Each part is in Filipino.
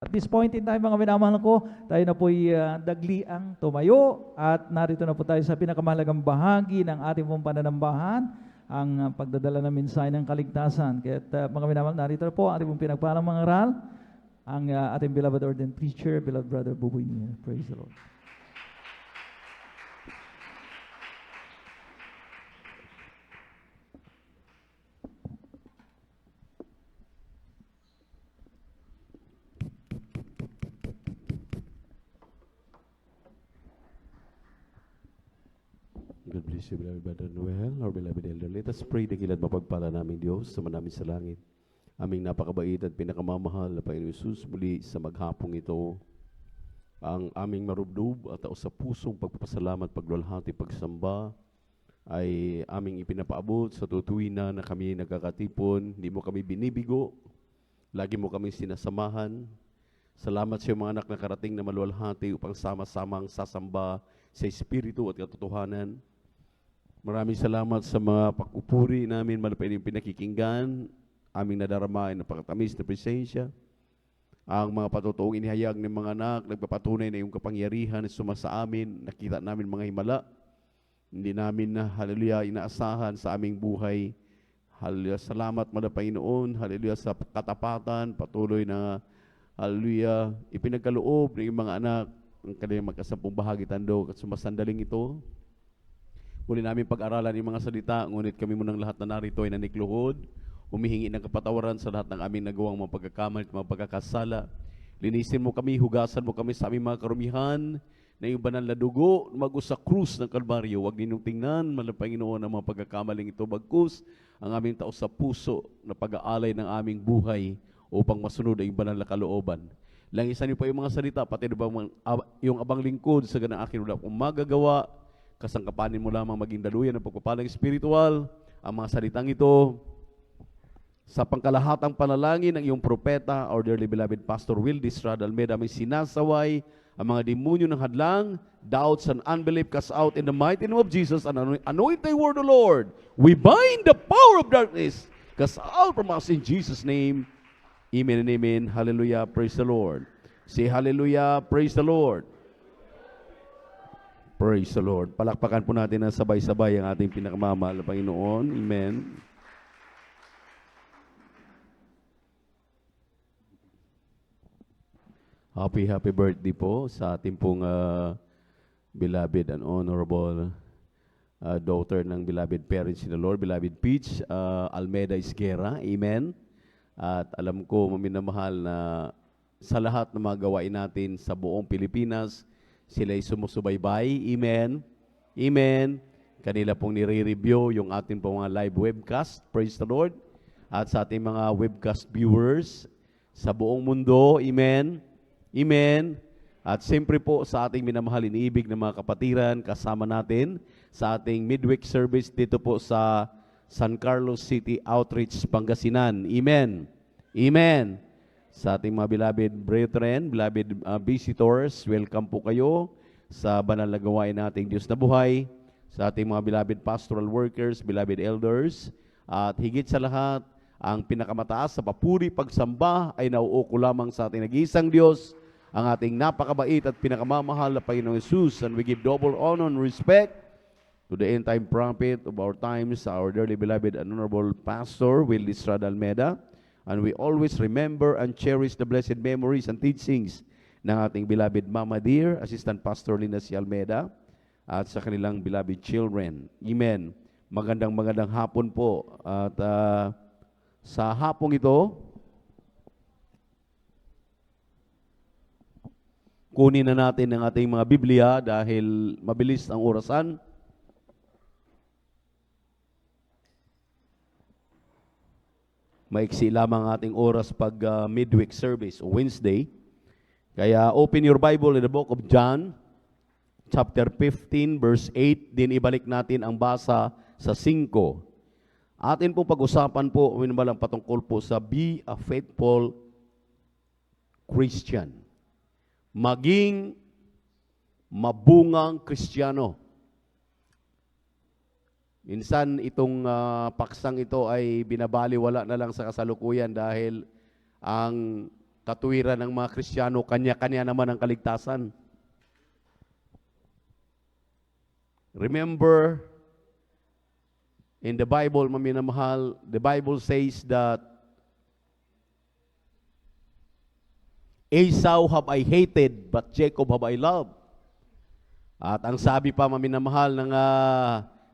At this point in time, mga minamahal ko, tayo na po'y dagliang tumayo at narito na po tayo sa pinakamahalagang bahagi ng ating pong pananambahan, ang pagdadala ng mensahe ng kaligtasan. Kaya mga minamahal, narito na po ang ating pong pinagpalang mga aral, ang ating beloved ordained preacher, beloved brother Buboy Nier. Praise the Lord. God bless you, beloved Brother Noel, our beloved elder. Let us pray, dakilat mapagpala namin Diyos, sa namin sa langit. Aming napakabait at pinakamamahal na Panginoon Jesus, muli sa maghapong ito, ang aming marubdob at sa pusong pagpapasalamat, pagluwalhati, pagsamba, ay aming ipinapaabot sa tutuwin na kami nagkakatipon, hindi mo kami binibigo, lagi mo kami sinasamahan. Salamat sa mga anak na karating na maluwalhati upang sama-samang sasamba sa Espiritu at katotohanan. Maraming salamat sa mga pagpupuri namin, malapit yung pinakikinggan, aming nadarama ay napakatamis na presensya. Ang mga patutuong inihayag ng mga anak, nagpapatunay na yung kapangyarihan na sumasa amin, nakita namin mga himala. Hindi namin na, haleluya, inaasahan sa aming buhay. Haleluya, salamat mga Panginoon, haleluya sa katapatan, patuloy na, haleluya, ipinagkaloob ng mga anak, ang kanilang magkasampung bahagi tandog at sumasandaling ito. Muli namin pag-aralan yung mga salita, ngunit kami munang lahat na narito ay nanikluhod, humihingi ng kapatawaran sa lahat ng aming nagawang mga pagkakamali at mga pagkakasala. Linisin mo kami, hugasan mo kami sa aming mga karumihan, na yung banal na dugo, mago sa krus ng Kalbaryo. Huwag ninyong tingnan, mahal na Panginoon, ang mga pagkakamaling ito, bagkus ang aming tao sa puso na pag-aalay ng aming buhay upang masunod ang banal na kalooban. Langisan niyo pa yung mga salita, pati na ba yung abang lingkod sa ganang akin wala kung magagawa, kasangkapanin mo lamang maging daluyan ng pagpapalang espiritual, ang mga salitang ito, sa pangkalahatang panalangin ng iyong propeta, our dearly beloved Pastor Will Distrad Almeida, may sinasaway ang mga demonyo ng hadlang, doubts and unbelief cast out in the mighty name of Jesus, and anoint thy word, O Lord. We bind the power of darkness, cast out from us in Jesus' name. Amen and amen. Hallelujah. Praise the Lord. Say hallelujah. Praise the Lord. Praise the Lord. Palakpakan po natin na sabay-sabay ang ating pinakamamahal na Panginoon. Amen. Happy birthday po sa ating pong beloved and honorable daughter ng beloved parents in the Lord, beloved Peach Almeida Isguera. Amen. At alam ko, maminamahal, na sa lahat ng mga gawain natin sa buong Pilipinas, sila ay sumusubaybay. Amen. Amen. Kanila pong nire-review yung ating pong mga live webcast. Praise the Lord. At sa ating mga webcast viewers sa buong mundo. Amen. Amen. At siyempre po sa ating minamahal, iniibig ng mga kapatiran, kasama natin sa ating midweek service dito po sa San Carlos City Outreach, Pangasinan. Amen. Amen. Sa ating mga beloved brethren, beloved visitors, welcome po kayo sa banal na gawain nating Diyos na buhay, sa ating mga beloved pastoral workers, beloved elders, at higit sa lahat, ang pinakamataas sa papuri pagsamba ay nauuko lamang sa ating nag-iisang Diyos, ang ating napakabait at pinakamamahal na Panginoong Jesus, and we give double honor and respect to the end-time prophet of our times, our dearly beloved and honorable Pastor Will Distrad Almeida. And we always remember and cherish the blessed memories and teachings ng ating beloved Mama Dear, Assistant Pastor Lina C. Almeida, at sa kanilang beloved children. Amen. Magandang hapon po. At sa hapong ito, kunin na natin ang ating mga Biblia dahil mabilis ang orasan. Maiksi lamang ating oras pag midweek service o Wednesday. Kaya open your Bible in the book of John, chapter 15, verse 8. Din ibalik natin ang basa sa 5. Atin po pag-usapan po, minamalang patungkol po sa be a faithful Christian. Maging mabungang Kristiyano. Minsan itong paksang ito ay binabaliwala na lang sa kasalukuyan dahil ang tuwiran ng mga Kristiyano, kanya-kanya naman ang kaligtasan. Remember, in the Bible, maminamahal, the Bible says that Esau have I hated, but Jacob have I loved. At ang sabi pa, maminamahal, ng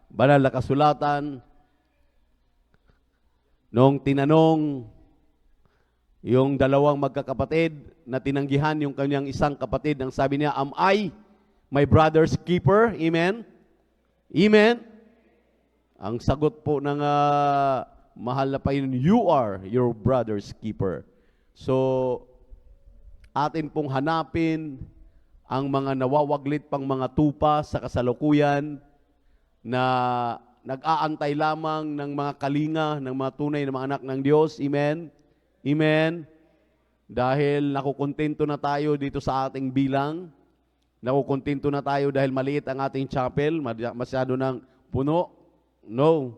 banal na kasulatan, nung tinanong yung dalawang magkakapatid na tinanggihan yung kanyang isang kapatid, ang sabi niya, am I my brother's keeper? Amen? Amen? Ang sagot po ng mahal na Panginoon, you are your brother's keeper. So, atin pong hanapin ang mga nawawaglit pang mga tupa sa kasalukuyan na nag-aantay lamang ng mga kalinga, ng mga tunay na mga anak ng Diyos. Amen? Amen? Dahil nakukontento na tayo dito sa ating bilang. Nakukontento na tayo dahil maliit ang ating chapel, masyado ng puno. No.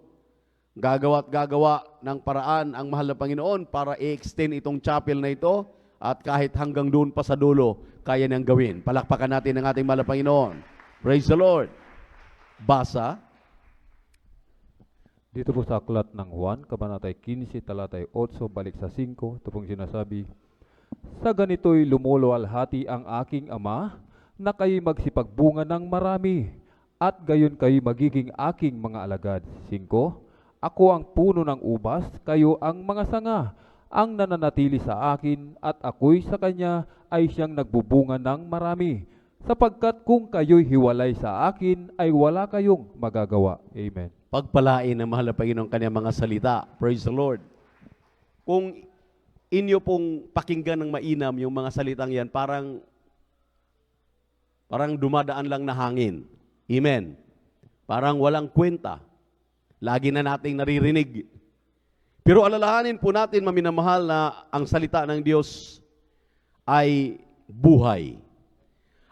Gagawa at gagawa ng paraan ang mahal na Panginoon para i-extend itong chapel na ito at kahit hanggang doon pa sa dulo, kaya niyang gawin. Palakpakan natin ang ating mahal na Panginoon. Praise the Lord. Basa. Dito po sa aklat ng Juan, Kabanatay 15, talatay 8, balik sa 5, ito pong sinasabi, sa ganito'y lumuluwalhati ang aking Ama, na kayo'y magsipagbunga ng marami, at gayon kayo'y magiging aking mga alagad. 5, ako ang puno ng ubas, kayo ang mga sanga, ang nananatili sa akin, at ako'y sa kanya ay siyang nagbubunga ng marami, sapagkat kung kayo'y hiwalay sa akin, ay wala kayong magagawa. Amen. Pagpalain ng mahal na Panginoon kanyang mga salita. Praise the Lord. Kung inyo pong pakinggan ng mainam yung mga salitang yan, parang dumadaan lang na hangin. Amen. Parang walang kwenta. Lagi na nating naririnig. Pero alalahanin po natin, maminamahal, na ang salita ng Diyos ay buhay.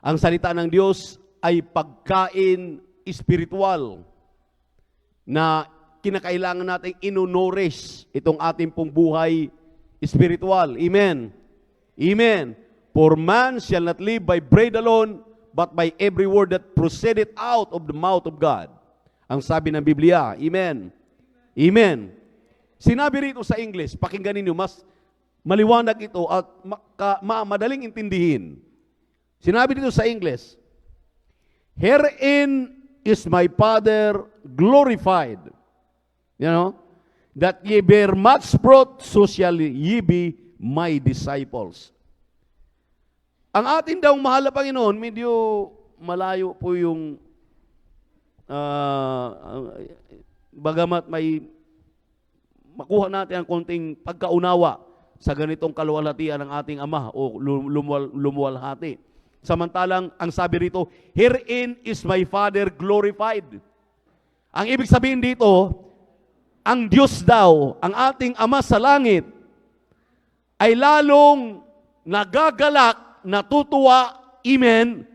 Ang salita ng Diyos ay pagkain espiritual na kinakailangan nating inunorish itong ating pong buhay espiritual. Amen. Amen. For man shall not live by bread alone, but by every word that proceedeth out of the mouth of God. Ang sabi ng Biblia. Amen. Amen. Sinabi rito sa English, pakinggan ninyo, mas maliwanag ito at madaling intindihin. Sinabi dito sa English, herein is my Father glorified, that ye bear much fruit, so shall ye be my disciples. Ang atin daw mahal na Panginoon, medyo malayo po yung bagamat may makuha natin ang konting pagkaunawa sa ganitong kaluwalhatian ng ating Ama o lumuwalhati. Samantalang, ang sabi rito, herein is my Father glorified. Ang ibig sabihin dito, ang Diyos daw, ang ating Ama sa langit, ay lalong nagagalak, natutuwa, amen,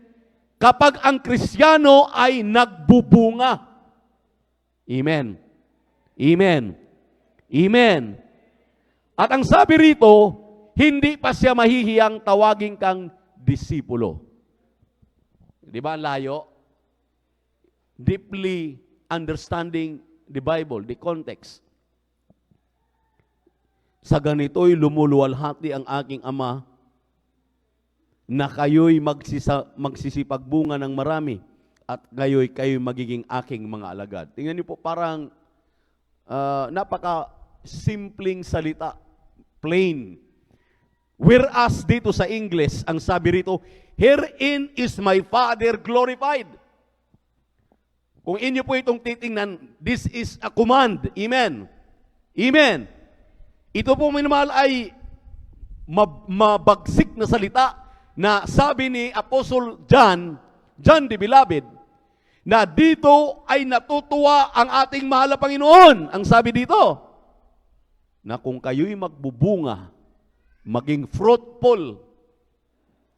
kapag ang Kristiyano ay nagbubunga. Amen. Amen. Amen. At ang sabi rito, hindi pa siya mahihiyang tawagin kang disipulo. Di ba ang layo? Deeply understanding the Bible, the context. Sa ganito'y lumuluwalhati ang aking Ama na kayo'y magsisipagbunga ng marami at kayo'y magiging aking mga alagad. Tingnan niyo po, parang napaka-simpleng salita, plain. Whereas dito sa English, ang sabi rito, herein is my Father glorified. Kung inyo po itong titingnan, this is a command. Amen. Amen. Ito po, minamahal, ay mabagsik na salita na sabi ni Apostle John the Beloved, na dito ay natutuwa ang ating mahal na Panginoon. Ang sabi dito, na kung kayo'y magbubunga, maging fruitful.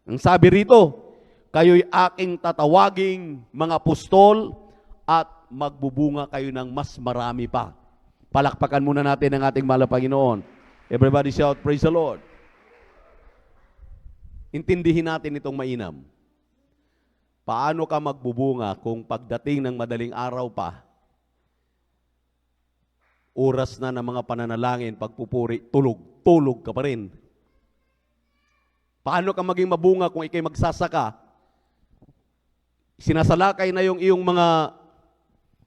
Ang sabi rito, kayo'y aking tatawaging mga apostol at magbubunga kayo ng mas marami pa. Palakpakan muna natin ang ating mahal na Panginoon. Everybody shout, praise the Lord. intindihin natin itong mainam. Paano ka magbubunga kung pagdating ng madaling araw pa, oras na ng mga pananalangin, pagpupuri, tulog ka pa rin? Paano ka maging mabunga kung ikay magsasaka? Sinasalakay na yung iyong mga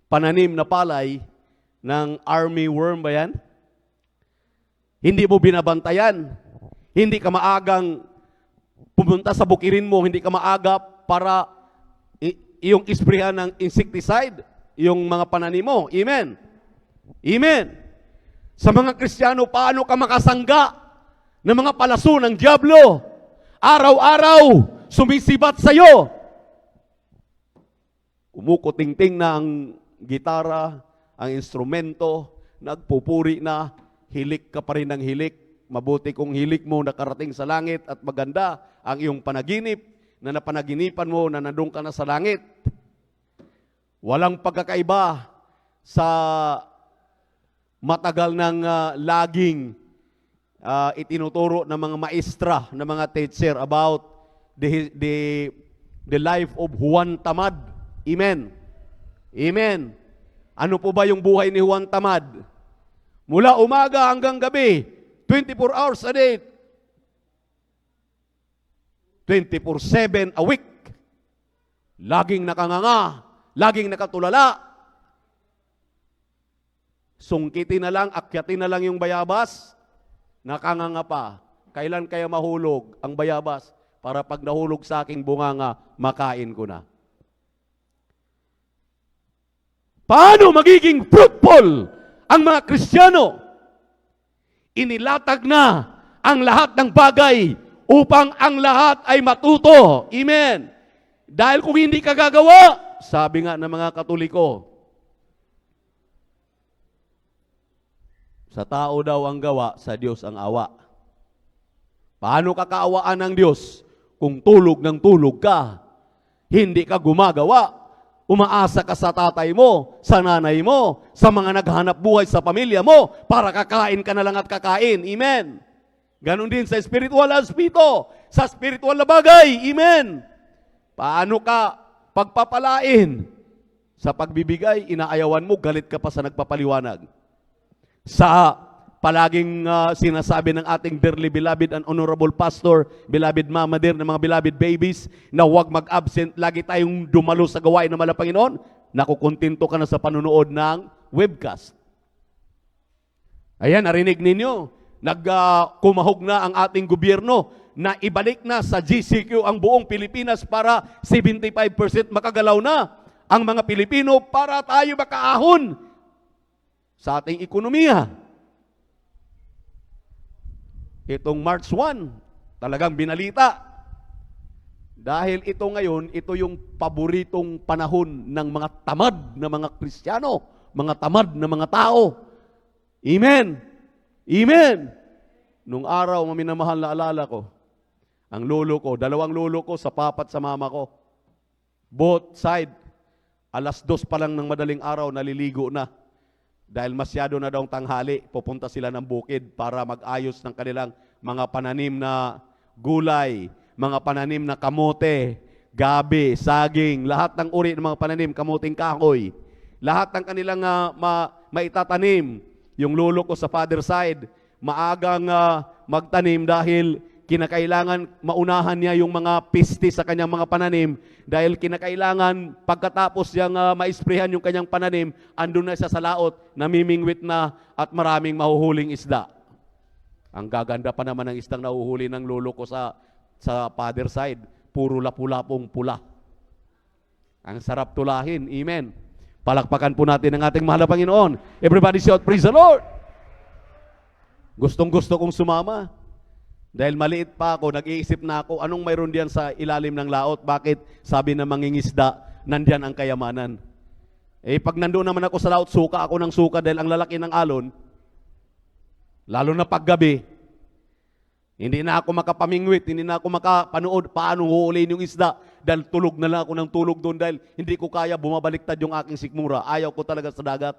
pananim na palay ng army worm ba yan? Hindi mo binabantayan. Hindi ka maagang pumunta sa bukirin mo, hindi ka maaga para iyong isprehan ng insecticide, yung mga pananim mo. Amen. Amen. Sa mga Kristiyano, paano ka makasangga ng mga palaso ng dyablo? Araw-araw, sumisibat sa iyo. Kumukuting-ting na ang gitara, ang instrumento, nagpupuri na, hilik ka pa rin ng hilik. Mabuti kung hilik mo nakarating sa langit at maganda ang iyong panaginip, na napanaginipan mo na nandun ka na sa langit. Walang pagkakaiba sa matagal ng laging itinuturo ng mga maestra, ng mga teacher about the life of Juan Tamad. Amen. Amen. Ano po ba yung buhay ni Juan Tamad? Mula umaga hanggang gabi, 24 hours a day, 24/7 a week. Laging nakanganga, laging nakatulala. Sungkitin na lang, akyatin na lang yung bayabas, nakanganga pa. Kailan kaya mahulog ang bayabas para pag nahulog sa aking bunganga, makain ko na? Paano magiging fruitful ang mga Kristiyano? Inilatag na ang lahat ng bagay upang ang lahat ay matuto. Amen. Dahil kung hindi ka gagawa, sabi nga ng mga Katoliko, sa tao daw ang gawa, sa Diyos ang awa. Paano ka kaawaan ng Diyos kung tulog ng tulog ka? Hindi ka gumagawa. Umaasa ka sa tatay mo, sa nanay mo, sa mga naghanap buhay sa pamilya mo, para kakain ka na lang at kakain. Amen. Ganon din sa spiritual aspito, sa spiritual na bagay. Amen. Paano ka pagpapalain? Sa pagbibigay, inaayawan mo, galit ka pa sa nagpapaliwanag. Sa palaging sinasabi ng ating dearly beloved and honorable pastor, beloved mama dear, ng mga beloved babies, na huwag mag-absent, lagi tayong dumalo sa gawain ng mahal na Panginoon, nakukontento ka na sa panunood ng webcast. Ayan, narinig ninyo, kumahog na ang ating gobyerno na ibalik na sa GCQ ang buong Pilipinas para 75% makagalaw na ang mga Pilipino para tayo makaahon sa ating ekonomiya. Itong March 1, talagang binalita. Dahil ito ngayon, ito yung paboritong panahon ng mga tamad na mga Kristiyano, mga tamad na mga tao. Amen. Amen. Nung araw, maminamahal na alala ko, ang lolo ko, dalawang lolo ko sa papa at sa mama ko. Both side, 2:00 pa lang ng madaling araw, naliligo na. Dahil masyado na daw tanghali, pupunta sila ng bukid para mag-ayos ng kanilang mga pananim na gulay, mga pananim na kamote, gabi, saging, lahat ng uri ng mga pananim, kamuting kahoy, lahat ng kanilang maitatanim. Yung lolo ko sa father side, maagang magtanim dahil kinakailangan maunahan niya yung mga piste sa kanyang mga pananim dahil kinakailangan pagkatapos niyang maisprehan yung kanyang pananim, andun na siya sa laot, namimingwit na at maraming mahuhuling isda. Ang gaganda pa naman ng isdang nahuhuli ng lolo ko sa father side, puro lapu-lapong pula. Ang sarap tulahin. Amen. Palakpakan po natin ang ating mahal na Panginoon. Everybody shout, praise the Lord! Gustong-gusto kong sumama. Dahil maliit pa ako, nag-iisip na ako, anong mayroon diyan sa ilalim ng laot? Bakit? Sabi ng mangingisda, nandyan ang kayamanan. Pag nandoon naman ako sa laot, suka ako ng suka dahil ang lalaki ng alon, lalo na paggabi, hindi na ako makapamingwit, hindi na ako makapanood paano huulihin yung isda dahil tulog na lang ako ng tulog doon dahil hindi ko kaya bumabaliktad yung aking sikmura. Ayaw ko talaga sa dagat.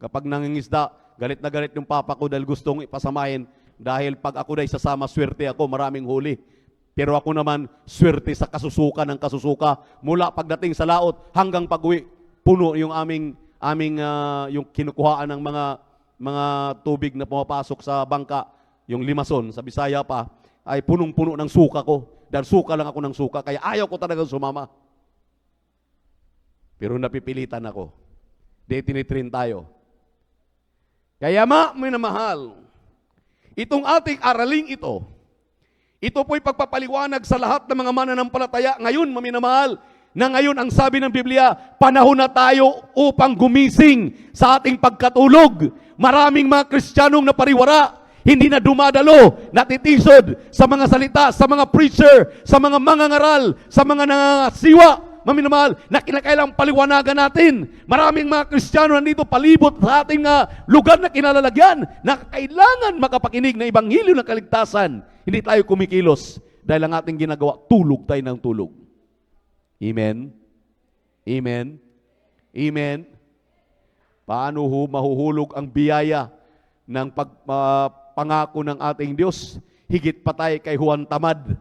Kapag nangingisda, galit na galit yung papa ko dahil gustong ipasamahin. Dahil pag ako na isasama, swerte ako, maraming huli. Pero ako naman, swerte sa kasusuka ng kasusuka. Mula pagdating sa laot hanggang pag-uwi, puno yung yung kinukuhaan ng mga tubig na pumapasok sa bangka, yung limason, sa Bisaya pa, ay punong-puno ng suka ko. Dahil suka lang ako ng suka, kaya ayaw ko talagang sumama. Pero napipilitan ako. Di tinitrin tayo. Kaya minamahal, itong ating araling ito po'y pagpapaliwanag sa lahat ng mga mananampalataya. Ngayon, maminamahal, na ngayon ang sabi ng Biblia, panahon na tayo upang gumising sa ating pagkatulog. Maraming mga Kristiyanong na pariwara, hindi na dumadalo, natitisod sa mga salita, sa mga preacher, sa mga mangangaral, sa mga nangangasiwa. Maminamahal, na kinakailangang paliwanagan natin. Maraming mga Kristiyano nandito palibot sa ating lugar na kinalalagyan na kailangan makapakinig ng Ebanghelyo ng kaligtasan. Hindi tayo kumikilos dahil ang ating ginagawa, tulog tayo ng tulog. Amen? Amen? Amen? Paano mahuhulog ang biyaya ng pangako ng ating Diyos? Higit pa tayo kay Juan Tamad.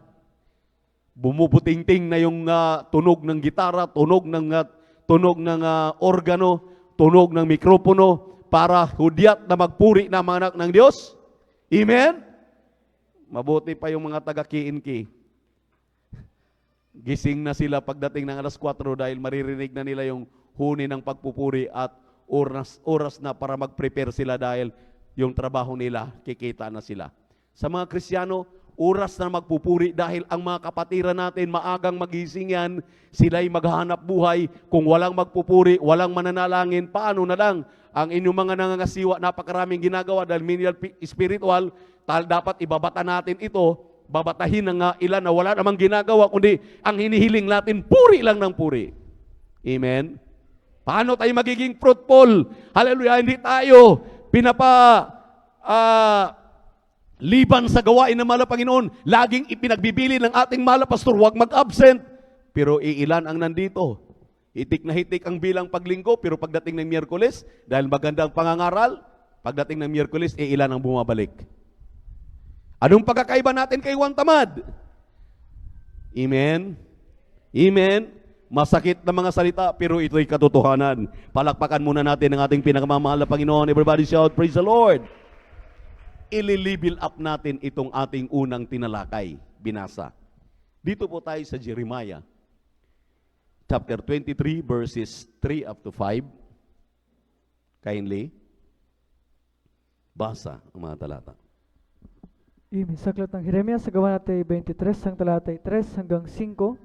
Bumubutingting na yung tunog ng gitara, tunog ng organo, tunog ng mikropono para hudyat na magpuri na mga anak ng Diyos. Amen? Mabuti pa yung mga taga-KNK. Gising na sila pagdating ng alas 4 dahil maririnig na nila yung huni ng pagpupuri at oras na para mag-prepare sila dahil yung trabaho nila, kikita na sila. Sa mga Kristiyano, oras na magpupuri dahil ang mga kapatiran natin maagang magising yan, sila'y maghahanap buhay. Kung walang magpupuri, walang mananalangin, paano na lang ang inyong mga nangangasiwa, napakaraming ginagawa dahil menial spiritual, dapat ibabata natin ito, babatahin ng ilan na wala namang ginagawa, kundi ang hinihiling natin, puri lang ng puri. Amen? Paano tayo magiging fruitful? Hallelujah, hindi tayo liban sa gawain ng mahal na Panginoon. Laging ipinagbibili ng ating mahal na pastor, huwag mag-absent. Pero iilan ang nandito. Hitik na hitik ang bilang paglinggo, pero pagdating ng Miyerkules, dahil magandang pangangaral, pagdating ng Miyerkules, iilan ang bumabalik. Anong pagkakaiba natin kay Juan Tamad? Amen? Amen? Masakit na mga salita, pero ito'y katotohanan. Palakpakan muna natin ang ating pinakamamahal na Panginoon. Everybody shout, praise the Lord! Ililibil up natin itong ating unang tinalakay, binasa. Dito po tayo sa Jeremiah, chapter 23, verses 3 up to 5. Kindly, basa ang mga talata. Sa aklat ng Jeremias sa gawa natin 23, ang talatay 3 hanggang 5.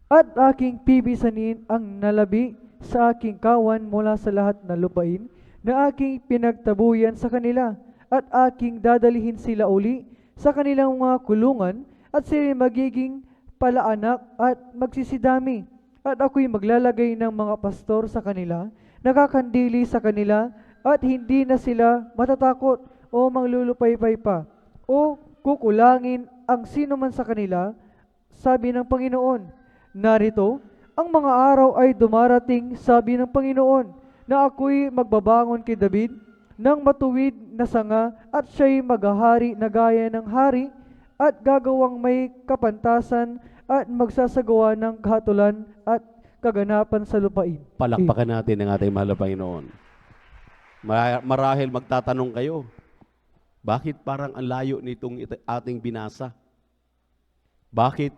At aking pibisanin ang nalabi sa aking kawan mula sa lahat na lupain na aking pinagtabuyan sa kanila, at aking dadalihin sila uli sa kanilang mga kulungan, at sila magiging palaanak at magsisidami. At ako'y maglalagay ng mga pastor sa kanila, nakakandili sa kanila, at hindi na sila matatakot o manglulupaypay pa, o kukulangin ang sino man sa kanila, sabi ng Panginoon. Narito, ang mga araw ay dumarating, sabi ng Panginoon, na ako'y magbabangon kay David ng matuwid na sanga, at siya'y maghahari na gaya ng hari, at gagawang may kapantasan, at magsasagawa ng kahatulan at kaganapan sa lupain. Palakpakan natin ang ating mahal na Panginoon. Marahil magtatanong kayo, bakit parang ang layo nitong ating binasa? Bakit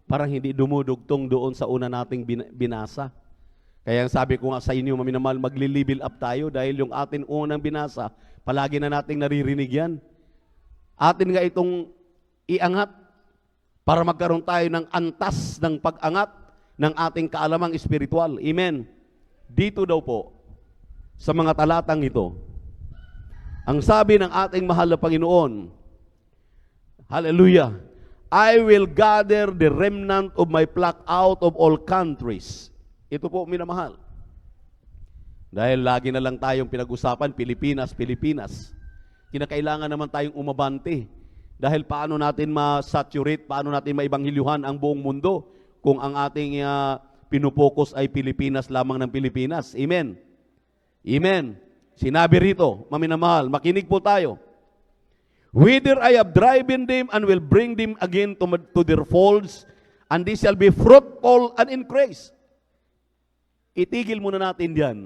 parang hindi dumudugtong doon sa una nating binasa? Kaya sabi ko nga sa inyo, maminamahal, magli-level up tayo dahil yung atin unang binasa, palagi na nating naririnig yan. Atin nga itong iangat para magkaroon tayo ng antas ng pag-angat ng ating kaalamang espiritual. Amen. Dito daw po, sa mga talatang ito, ang sabi ng ating mahal na Panginoon, hallelujah, I will gather the remnant of my flock out of all countries. Ito po, minamahal. Dahil lagi na lang tayong pinag-usapan, Pilipinas, Pilipinas. Kinakailangan naman tayong umabante. Dahil paano natin ma-saturate, paano natin maibanghilyuhan ang buong mundo kung ang ating pinupokus ay Pilipinas lamang ng Pilipinas. Amen. Amen. Sinabi rito, maminamahal, makinig po tayo. Whither I have driven them and will bring them again to their folds, and they shall be fruitful and increase. Itigil muna natin yan.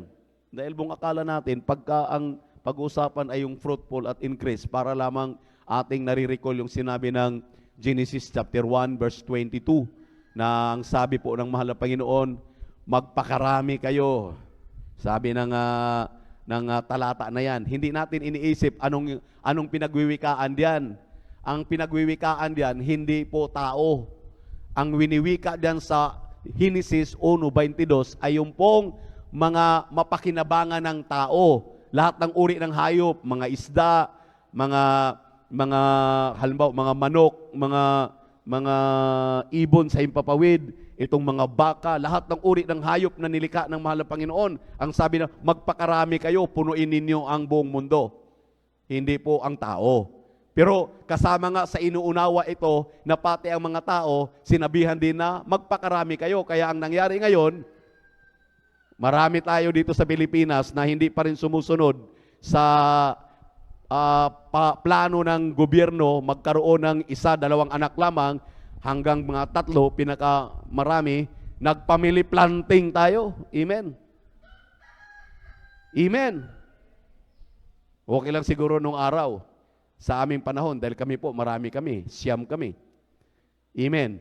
Dahil buong akala natin, pagka ang pag-uusapan ay yung fruitful at increase, para lamang ating nare-recall yung sinabi ng Genesis chapter 1 verse 22, na ang sabi po ng mahal na Panginoon, magpakarami kayo. Sabi ng talata na yan. Hindi natin iniisip anong pinagwiwikaan diyan. Ang pinagwiwikaan diyan, hindi po tao. Ang winiwika diyan sa Genesis 1:22 ay yung pong mga mapakinabangan ng tao. Lahat ng uri ng hayop, mga isda, mga halimbawa, mga manok, mga ibon sa himpapawid, itong mga baka, lahat ng uri ng hayop na nilikha ng mahal na Panginoon. Ang sabi na, magpakarami kayo, punuin ninyo ang buong mundo. Hindi po ang tao. Pero kasama nga sa inuunawa ito, na pati ang mga tao, sinabihan din na magpakarami kayo. Kaya ang nangyari ngayon, marami tayo dito sa Pilipinas na hindi pa rin sumusunod sa plano ng gobyerno, magkaroon ng 1, 2 anak lamang, hanggang mga 3, pinakamarami, nagpamily planting tayo. Amen. Amen. Okay lang siguro nung araw, sa aming panahon, dahil kami po, marami kami, 9 kami. Amen.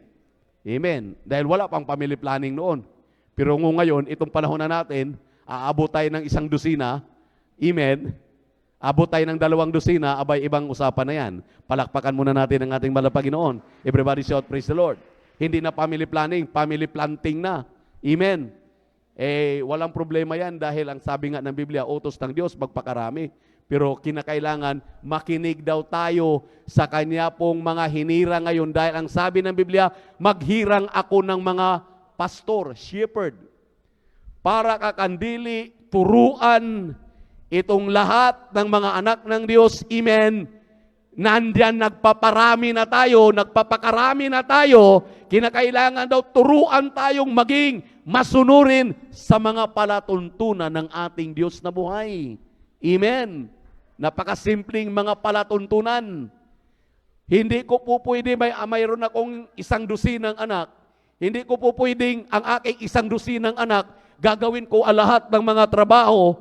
Amen. Dahil wala pang family planning noon. Pero ngayon, itong panahon na natin, aabot tayo ng 1 dosina. Amen. Abot tayo ng 2 dosina, abay ibang usapan na yan. Palakpakan muna natin ang ating mahal na Panginoon. Everybody shout, praise the Lord. Hindi na family planning, family planting na. Amen. Walang problema yan dahil ang sabi nga ng Biblia, utos ng Diyos, magpakarami. Pero kinakailangan makinig daw tayo sa Kanya pong mga hinira ngayon dahil ang sabi ng Biblia, maghirang ako ng mga pastor, shepherd, para kakandili, turuan itong lahat ng mga anak ng Diyos. Amen. Nandyan nagpaparami na tayo, nagpapakarami na tayo, kinakailangan daw turuan tayong maging masunurin sa mga palatuntunan ng ating Diyos na buhay. Amen. Napakasimpleng mga palatuntunan. Hindi ko po pwede, mayroon akong 1 dosinang anak. Hindi ko po pwedeng ang aking 1 dosinang anak, gagawin ko ang lahat ng mga trabaho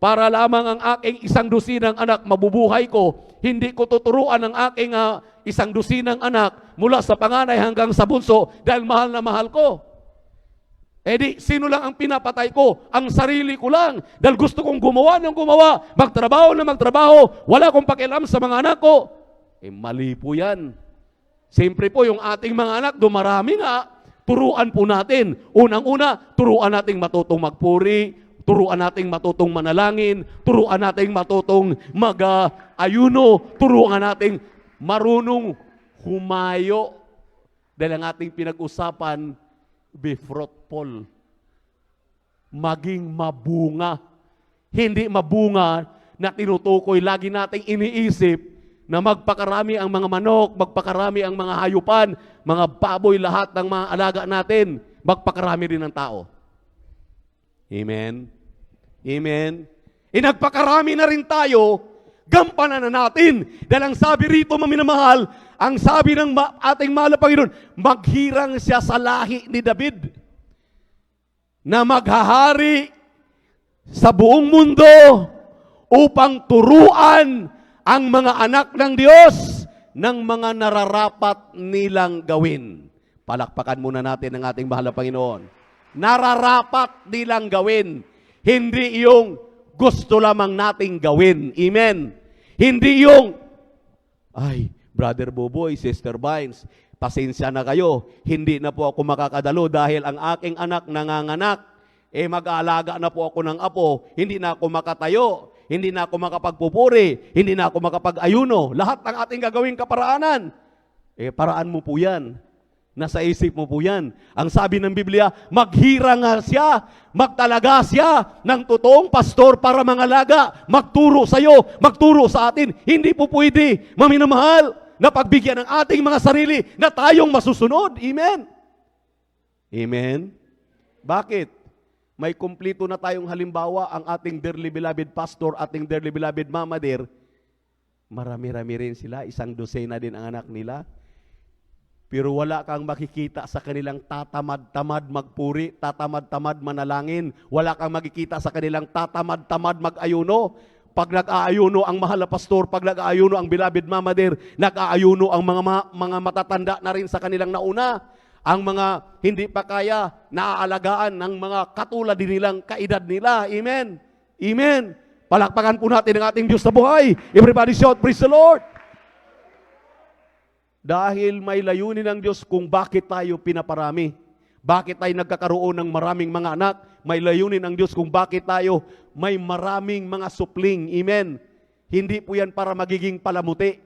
para lamang ang aking 1 dosinang anak mabubuhay ko. Hindi ko tuturuan ang aking 1 dosinang anak mula sa panganay hanggang sa bunso dahil mahal na mahal ko. Sino lang ang pinapatay ko? Ang sarili ko lang. Dahil gusto kong gumawa ng gumawa, magtrabaho na magtrabaho, wala akong pakialam sa mga anak ko. Mali po yan. Siyempre po, yung ating mga anak, dumarami nga, turuan po natin. Unang-una, turuan nating matutong magpuri, turuan nating matutong manalangin, turuan nating matutong mag-ayuno, turuan nating marunong humayo. Dahil ang ating pinag-usapan, be fruitful. Maging mabunga. Hindi mabunga na tinutukoy. Lagi nating iniisip na magpakarami ang mga manok, magpakarami ang mga hayupan, mga baboy, lahat ng mga alaga natin. Magpakarami rin ng tao. Amen? Amen? Nagpakarami na rin tayo, gampanan na natin. Dahil ang sabi rito, maminamahal, ang sabi ng ating mahal na Panginoon, maghirang siya sa lahi ni David na maghahari sa buong mundo upang turuan ang mga anak ng Diyos ng mga nararapat nilang gawin. Palakpakan muna natin ang ating mahal na Panginoon. Nararapat nilang gawin. Hindi yung gusto lamang nating gawin. Amen. Hindi yung, Brother Boboy, Sister Vines, pasensya na kayo. Hindi na po ako makakadalo dahil ang aking anak nanganganak. Mag-aalaga na po ako ng apo. Hindi na ako makatayo. Hindi na ako makapagpupuri. Hindi na ako makapag-ayuno. Lahat ng ating gagawing kaparaanan. Paraan mo po yan. Nasa isip mo po yan. Ang sabi ng Biblia, maghirang siya, magtalaga siya ng totoong pastor para mangalaga, magturo sa iyo, magturo sa atin. Hindi po pwede, maminamahal, na pagbigyan ng ating mga sarili na tayong masusunod. Amen? Amen? Bakit? May kumplito na tayong halimbawa ang ating dearly beloved pastor, ating dearly beloved mama dear. Marami-rami rin sila, 100 din ang anak nila. Pero wala kang makikita sa kanilang tatamad-tamad magpuri, tatamad-tamad manalangin. Wala kang makikita sa kanilang tatamad-tamad mag-ayuno. Pag nag-aayuno ang mahal na pastor, pag nag-aayuno ang beloved Mama Dear, nag-aayuno ang mga matatanda na rin sa kanilang nauna. Ang mga hindi pa kaya, naaalagaan ng mga katulad din nilang kaedad nila. Amen. Amen. Palakpakan po natin ang ating Diyos na buhay. Everybody shout, praise the Lord. Dahil may layunin ng Diyos kung bakit tayo pinaparami. Bakit tayo nagkakaroon ng maraming mga anak. May layunin ng Diyos kung bakit tayo may maraming mga supling. Amen. Hindi po yan para magiging palamuti.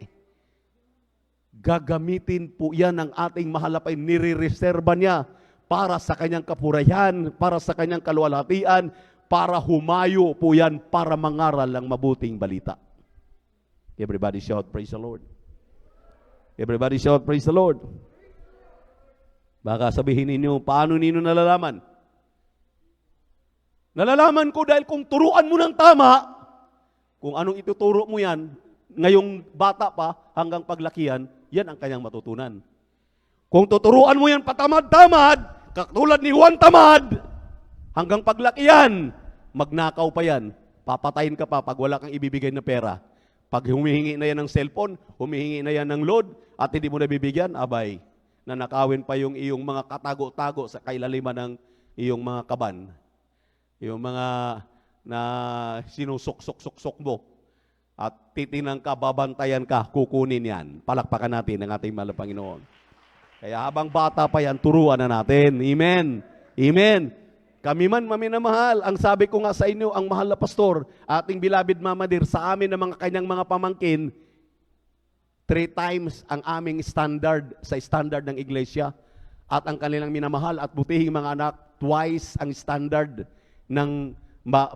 Gagamitin po yan ng ating mahal na Panginoon. Nire-reserva niya para sa kanyang kapurayan, para sa kanyang kaluwalhatian, para humayo po yan, para mangaral ng mabuting balita. Everybody shout, praise the Lord. Everybody shout, praise the Lord. Baka sabihin ninyo, paano ninyo nalalaman? Nalalaman ko dahil kung turuan mo ng tama, kung anong ituturo mo yan, ngayong bata pa hanggang paglakihan, yan ang kanyang matutunan. Kung tuturuan mo yan patamad-tamad, katulad ni Juan Tamad, hanggang paglakihan, magnakaw pa yan, papatayin ka pa pag wala kang ibibigay na pera. Pag humihingi na yan ng cellphone, humihingi na yan ng load, at hindi mo nabibigyan, abay, nanakawin pa yung iyong mga katago-tago sa kailaliman ng iyong mga kaban. Yung mga na sinusok-sok-sok-sok mo. At titingnan ka, babantayan ka, kukunin yan. Palakpakan natin ang ating mahal na Panginoon. Kaya habang bata pa yan, turuan na natin. Amen. Amen. Kami man, maminamahal, ang sabi ko nga sa inyo, ang mahal na pastor, ating beloved Mama Dear, sa amin ng mga kanyang mga pamangkin, 3 times ang aming standard sa standard ng iglesia. At ang kanilang minamahal at butihing mga anak, twice ang standard ng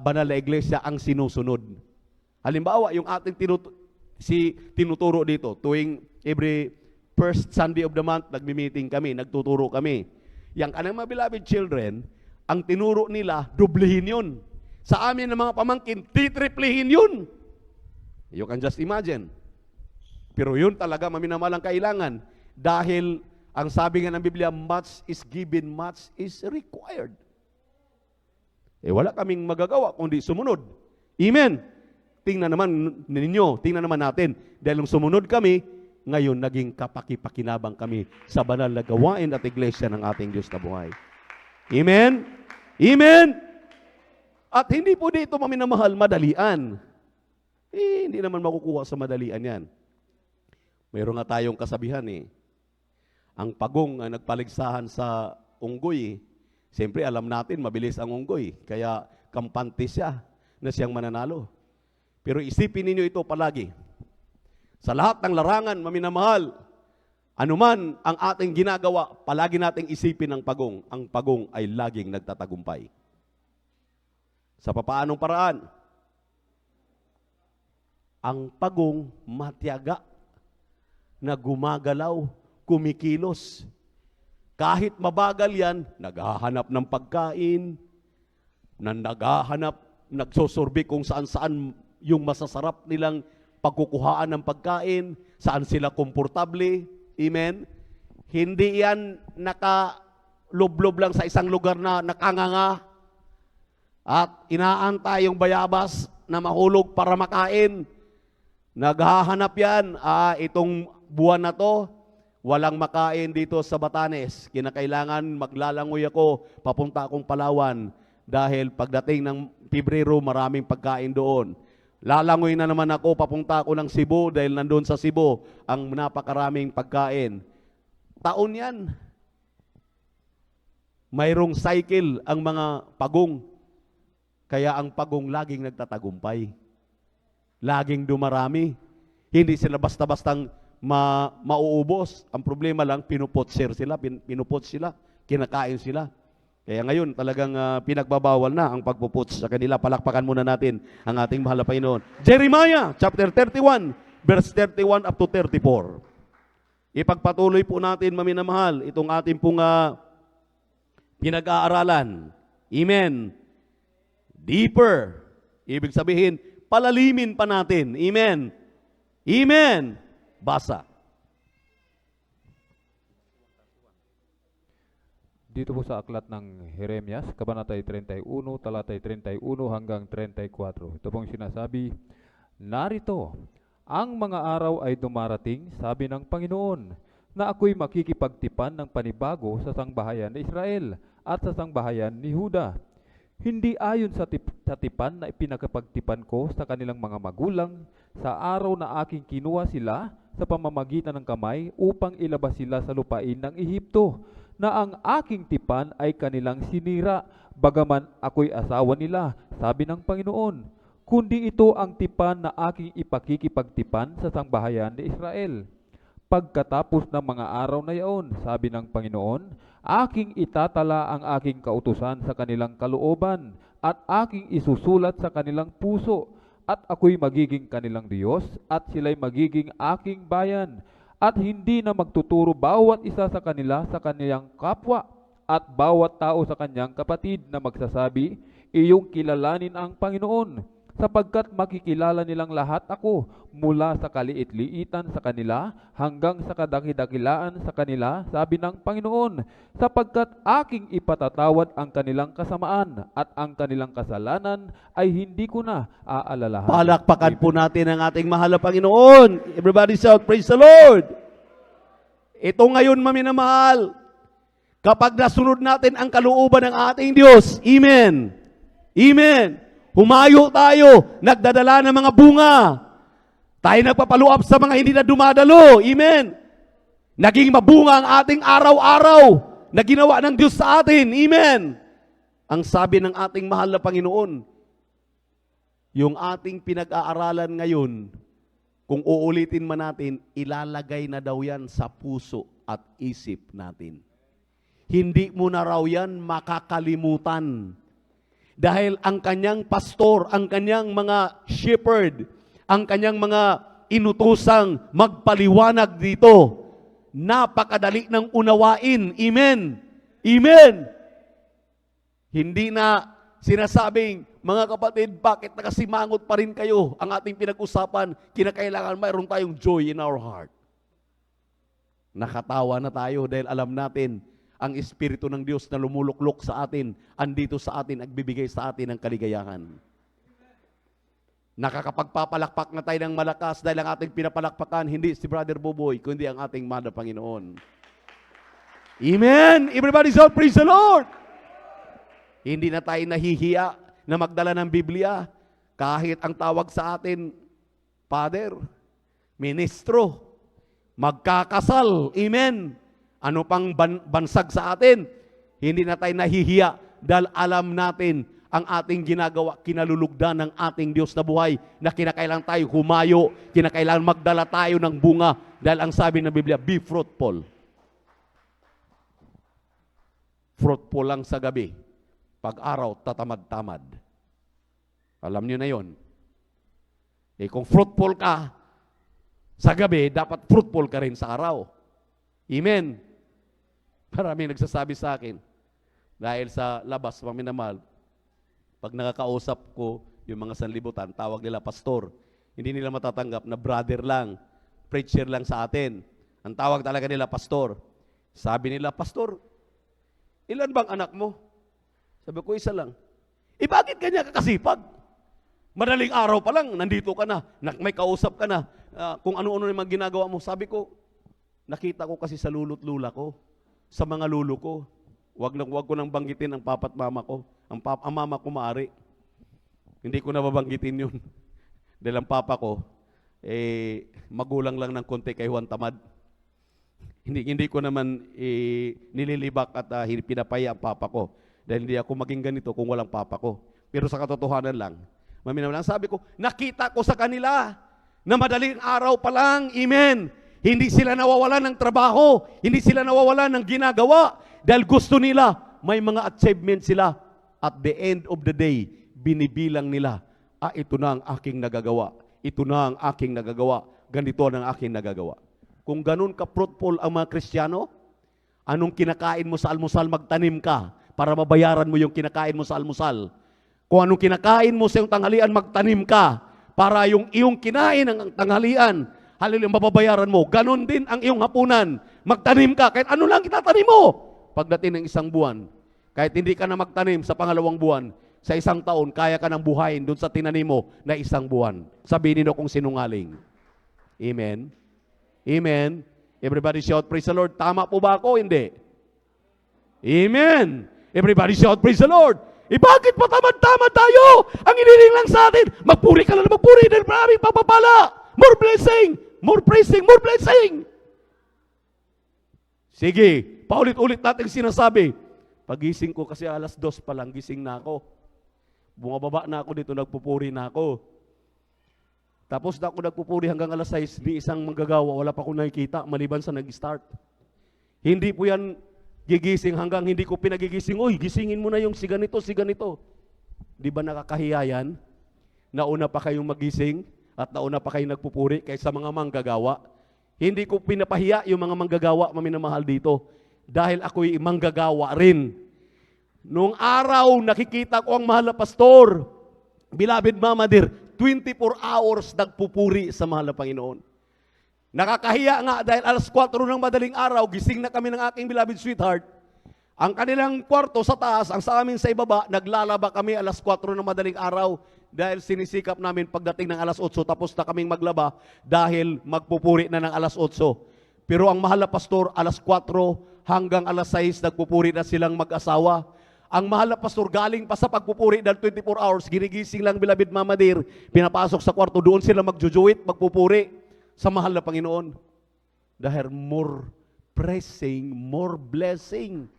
banal na iglesia ang sinusunod. Halimbawa, yung ating tinuturo dito, tuwing every first Sunday of the month, nagmi-meeting kami, nagtuturo kami. Yang kanang mga beloved children, ang tinuro nila, dublihin yun. Sa amin ng mga pamangkin, titriplihin yun. You can just imagine. Pero yun talaga, maminamalang kailangan. Dahil, ang sabi nga ng Biblia, much is given, much is required. Wala kaming magagawa kundi sumunod. Amen. Tingnan naman ninyo, tingnan naman natin. Dahil nung sumunod kami, ngayon naging kapaki-pakinabang kami sa banal na gawain at iglesia ng ating Diyos na buhay. Amen? Amen? At hindi po dito maminamahal madalian. Hindi naman makukuha sa madalian yan. Mayroon nga tayong kasabihan Ang pagong ang nagpaligsahan sa unggoy. Siyempre alam natin mabilis ang unggoy. Kaya kampante siya na siyang mananalo. Pero isipin ninyo ito palagi. Sa lahat ng larangan, maminamahal, anuman ang ating ginagawa, palagi nating isipin ang pagong. Ang pagong ay laging nagtatagumpay. Sa papaanong paraan? Ang pagong matiyaga na gumagalaw, kumikilos. Kahit mabagal yan, naghahanap ng pagkain, nagsosorbe kung saan-saan yung masasarap nilang pagkukuhaan ng pagkain, saan sila komportable. Amen? Hindi yan nakalublob lang sa isang lugar na nakanganga at inaantay yung bayabas na mahulog para makain. Naghahanap yan, itong buwan na to, walang makain dito sa Batanes. Kinakailangan maglalangoy ako, papunta akong Palawan dahil pagdating ng Pebrero, maraming pagkain doon. Lalangoy na naman ako, papunta ako ng Cebu dahil nandun sa Cebu ang napakaraming pagkain. Taon yan. Mayroong cycle ang mga pagong. Kaya ang pagong laging nagtatagumpay. Laging dumarami. Hindi sila basta-bastang mauubos. Ang problema lang, pinupotser sila, kinakain sila. Kaya ngayon, talagang pinagbabawal na ang pagpuputs sa kanila. Palakpakan muna natin ang ating mahal na Panginoon. Jeremiah, chapter 31, verse 31 up to 34. Ipagpatuloy po natin, maminamahal, itong ating pong pinag-aaralan. Amen. Deeper. Ibig sabihin, palalimin pa natin. Amen. Amen. Basa. Dito po sa aklat ng Jeremias, Kabanatay 31, talatay 31 hanggang 34. Ito pong sinasabi, narito, ang mga araw ay dumarating, sabi ng Panginoon, na ako'y makikipagtipan ng panibago sa sangbahayan ni Israel at sa sangbahayan ni Huda. Hindi ayon sa tipan na ipinakapagtipan ko sa kanilang mga magulang sa araw na aking kinuha sila sa pamamagitan ng kamay upang ilabas sila sa lupain ng Ehipto, na ang aking tipan ay kanilang sinira, bagaman ako'y asawa nila, sabi ng Panginoon. Kundi ito ang tipan na aking ipakikipagtipan sa sangbahayan ni Israel. Pagkatapos ng mga araw na yaon, sabi ng Panginoon, aking itatala ang aking kautusan sa kanilang kalooban at aking isusulat sa kanilang puso, at ako'y magiging kanilang Diyos at sila'y magiging aking bayan. At hindi na magtuturo bawat isa sa kanila sa kanilang kapwa at bawat tao sa kanyang kapatid na magsasabi, iyong kilalanin ang Panginoon, sapagkat makikilala nilang lahat ako mula sa kaliit-liitan sa kanila hanggang sa kadakidakilaan sa kanila, sabi ng Panginoon, sapagkat aking ipatatawad ang kanilang kasamaan at ang kanilang kasalanan ay hindi ko na aalalahanin. Palakpakan po natin ang ating mahal na Panginoon. Everybody shout, praise the Lord. Ito ngayon, maminamahal, kapag nasunod natin ang kalooban ng ating Diyos, amen, amen, humayo tayo, nagdadala ng mga bunga, tayo nagpapaluap sa mga hindi na dumadalo, amen, naging mabunga ang ating araw-araw na ginawa ng Diyos sa atin, amen. Ang sabi ng ating mahal na Panginoon, yung ating pinag-aaralan ngayon, kung uulitin man natin, ilalagay na daw yan sa puso at isip natin. Hindi mo na raw yan makakalimutan. Dahil ang kanyang pastor, ang kanyang mga shepherd, ang kanyang mga inutusang magpaliwanag dito, napakadali ng unawain. Amen. Amen. Hindi na sinasabing, mga kapatid, bakit nakasimangot pa rin kayo? Ang ating pinag-usapan, kinakailangan mayroon tayong joy in our heart. Nakatawa na tayo dahil alam natin, ang Espiritu ng Diyos na lumuluklok sa atin, andito sa atin, nagbibigay sa atin ng kaligayahan. Nakakapagpapalakpak na tayo ng malakas dahil ang ating pinapalakpakan, hindi si Brother Boboy, kundi ang ating Mahal na Panginoon. Amen! Everybody shout, praise the Lord! Hindi na tayo nahihiya na magdala ng Biblia. Kahit ang tawag sa atin, Father, Ministro, magkakasal, amen. Ano pang bansag sa atin? Hindi na tayo nahihiya dahil alam natin ang ating ginagawa, kinalulugdan ng ating Diyos na buhay, na kinakailangan tayo humayo, kinakailangan magdala tayo ng bunga, dahil ang sabi ng Biblia, be fruitful. Fruitful lang sa gabi. Pag-araw, tatamad-tamad. Alam niyo na yon. Eh kung fruitful ka sa gabi, dapat fruitful ka rin sa araw. Amen. Maraming nagsasabi sa akin, dahil sa labas, maminamahal, pag nakakausap ko yung mga sanlibutan, tawag nila pastor. Hindi nila matatanggap na brother lang, preacher lang sa atin. Ang tawag talaga nila pastor. Sabi nila, pastor, ilan bang anak mo? Sabi ko, isa lang. Eh bakit kanya kakasipag? Madaling araw pa lang, nandito ka na, may kausap ka na, kung ano-ano naman ginagawa mo. Sabi ko, nakita ko kasi sa lulu't lula ko, sa mga lulo ko. Wag ko nang banggitin ang papa't mama ko. Ang mama ko maari. Hindi ko na babanggitin yun. Dahil ang papa ko, magulang lang ng konti kay Juan Tamad. Hindi ko naman nililibak at pinapaya ang papa ko. Dahil hindi ako maging ganito kung walang papa ko. Pero sa katotohanan lang, maminaw sabi ko, nakita ko sa kanila na madaling araw pa lang, amen. Hindi sila nawawalan ng trabaho, hindi sila nawawalan ng ginagawa, dahil gusto nila, may mga achievement sila. At the end of the day, binibilang nila, ito na ang aking nagagawa, ito na ang aking nagagawa, ganito ang aking nagagawa. Kung ganun ka-fruitful ang mga Kristiyano, anong kinakain mo sa almusal, magtanim ka, para mabayaran mo yung kinakain mo sa almusal. Kung anong kinakain mo sa iyong tanghalian, magtanim ka, para yung iyong kinain ng tanghalian, hallelujah, mababayaran mo. Ganon din ang iyong hapunan. Magtanim ka, kahit ano lang itatanim mo. Pagdating ng isang buwan, kahit hindi ka na magtanim sa pangalawang buwan, sa isang taon, kaya ka nang buhayin doon sa tinanim mo na isang buwan. Sabihin niyo kung sinungaling. Amen? Amen? Everybody shout, praise the Lord. Tama po ba ako? Hindi. Amen. Everybody shout, praise the Lord. Bakit pa tamad-tamad tayo? Ang iniling lang sa atin, magpuri ka lang na magpuri dahil maraming pagpapala. More blessing, more praising, more blessing. Sige, paulit-ulit natin sinasabi. Pagising ko kasi alas 2 pa lang, gising na ako. Bumababa na ako dito, nagpupuri na ako. Tapos na ako nagpupuri hanggang alas 6, di isang manggagawa, wala pa akong nakikita, maliban sa nag-start. Hindi po yan gigising hanggang hindi ko pinagigising, uy, gisingin mo na yung si ganito, si ganito. Di ba nakakahiya yan? Nauna pa kayong magising at nauna pa kayong nagpupuri kaysa mga manggagawa. Hindi ko pinapahiya yung mga manggagawa, maminamahal dito. Dahil ako'y manggagawa rin. Noong araw, nakikita ko ang mahal na pastor, beloved Mama Dear, 24 hours nagpupuri sa mahal na Panginoon. Nakakahiya nga dahil alas 4 ng madaling araw, gising na kami ng aking beloved sweetheart. Ang kanilang kwarto sa taas, ang sa amin sa ibaba, naglalaba kami alas 4 ng madaling araw dahil sinisikap namin pagdating ng alas 8, tapos na kaming maglaba dahil magpupuri na ng alas 8. Pero ang mahal na pastor, alas 4 hanggang alas 6, nagpupuri na silang mag-asawa. Ang mahal na pastor galing pa sa pagpupuri dahil 24 hours, ginigising lang beloved Mama Dear, pinapasok sa kwarto, doon sila magjujuit, magpupuri sa mahal na Panginoon. Dahil more praising, more blessing.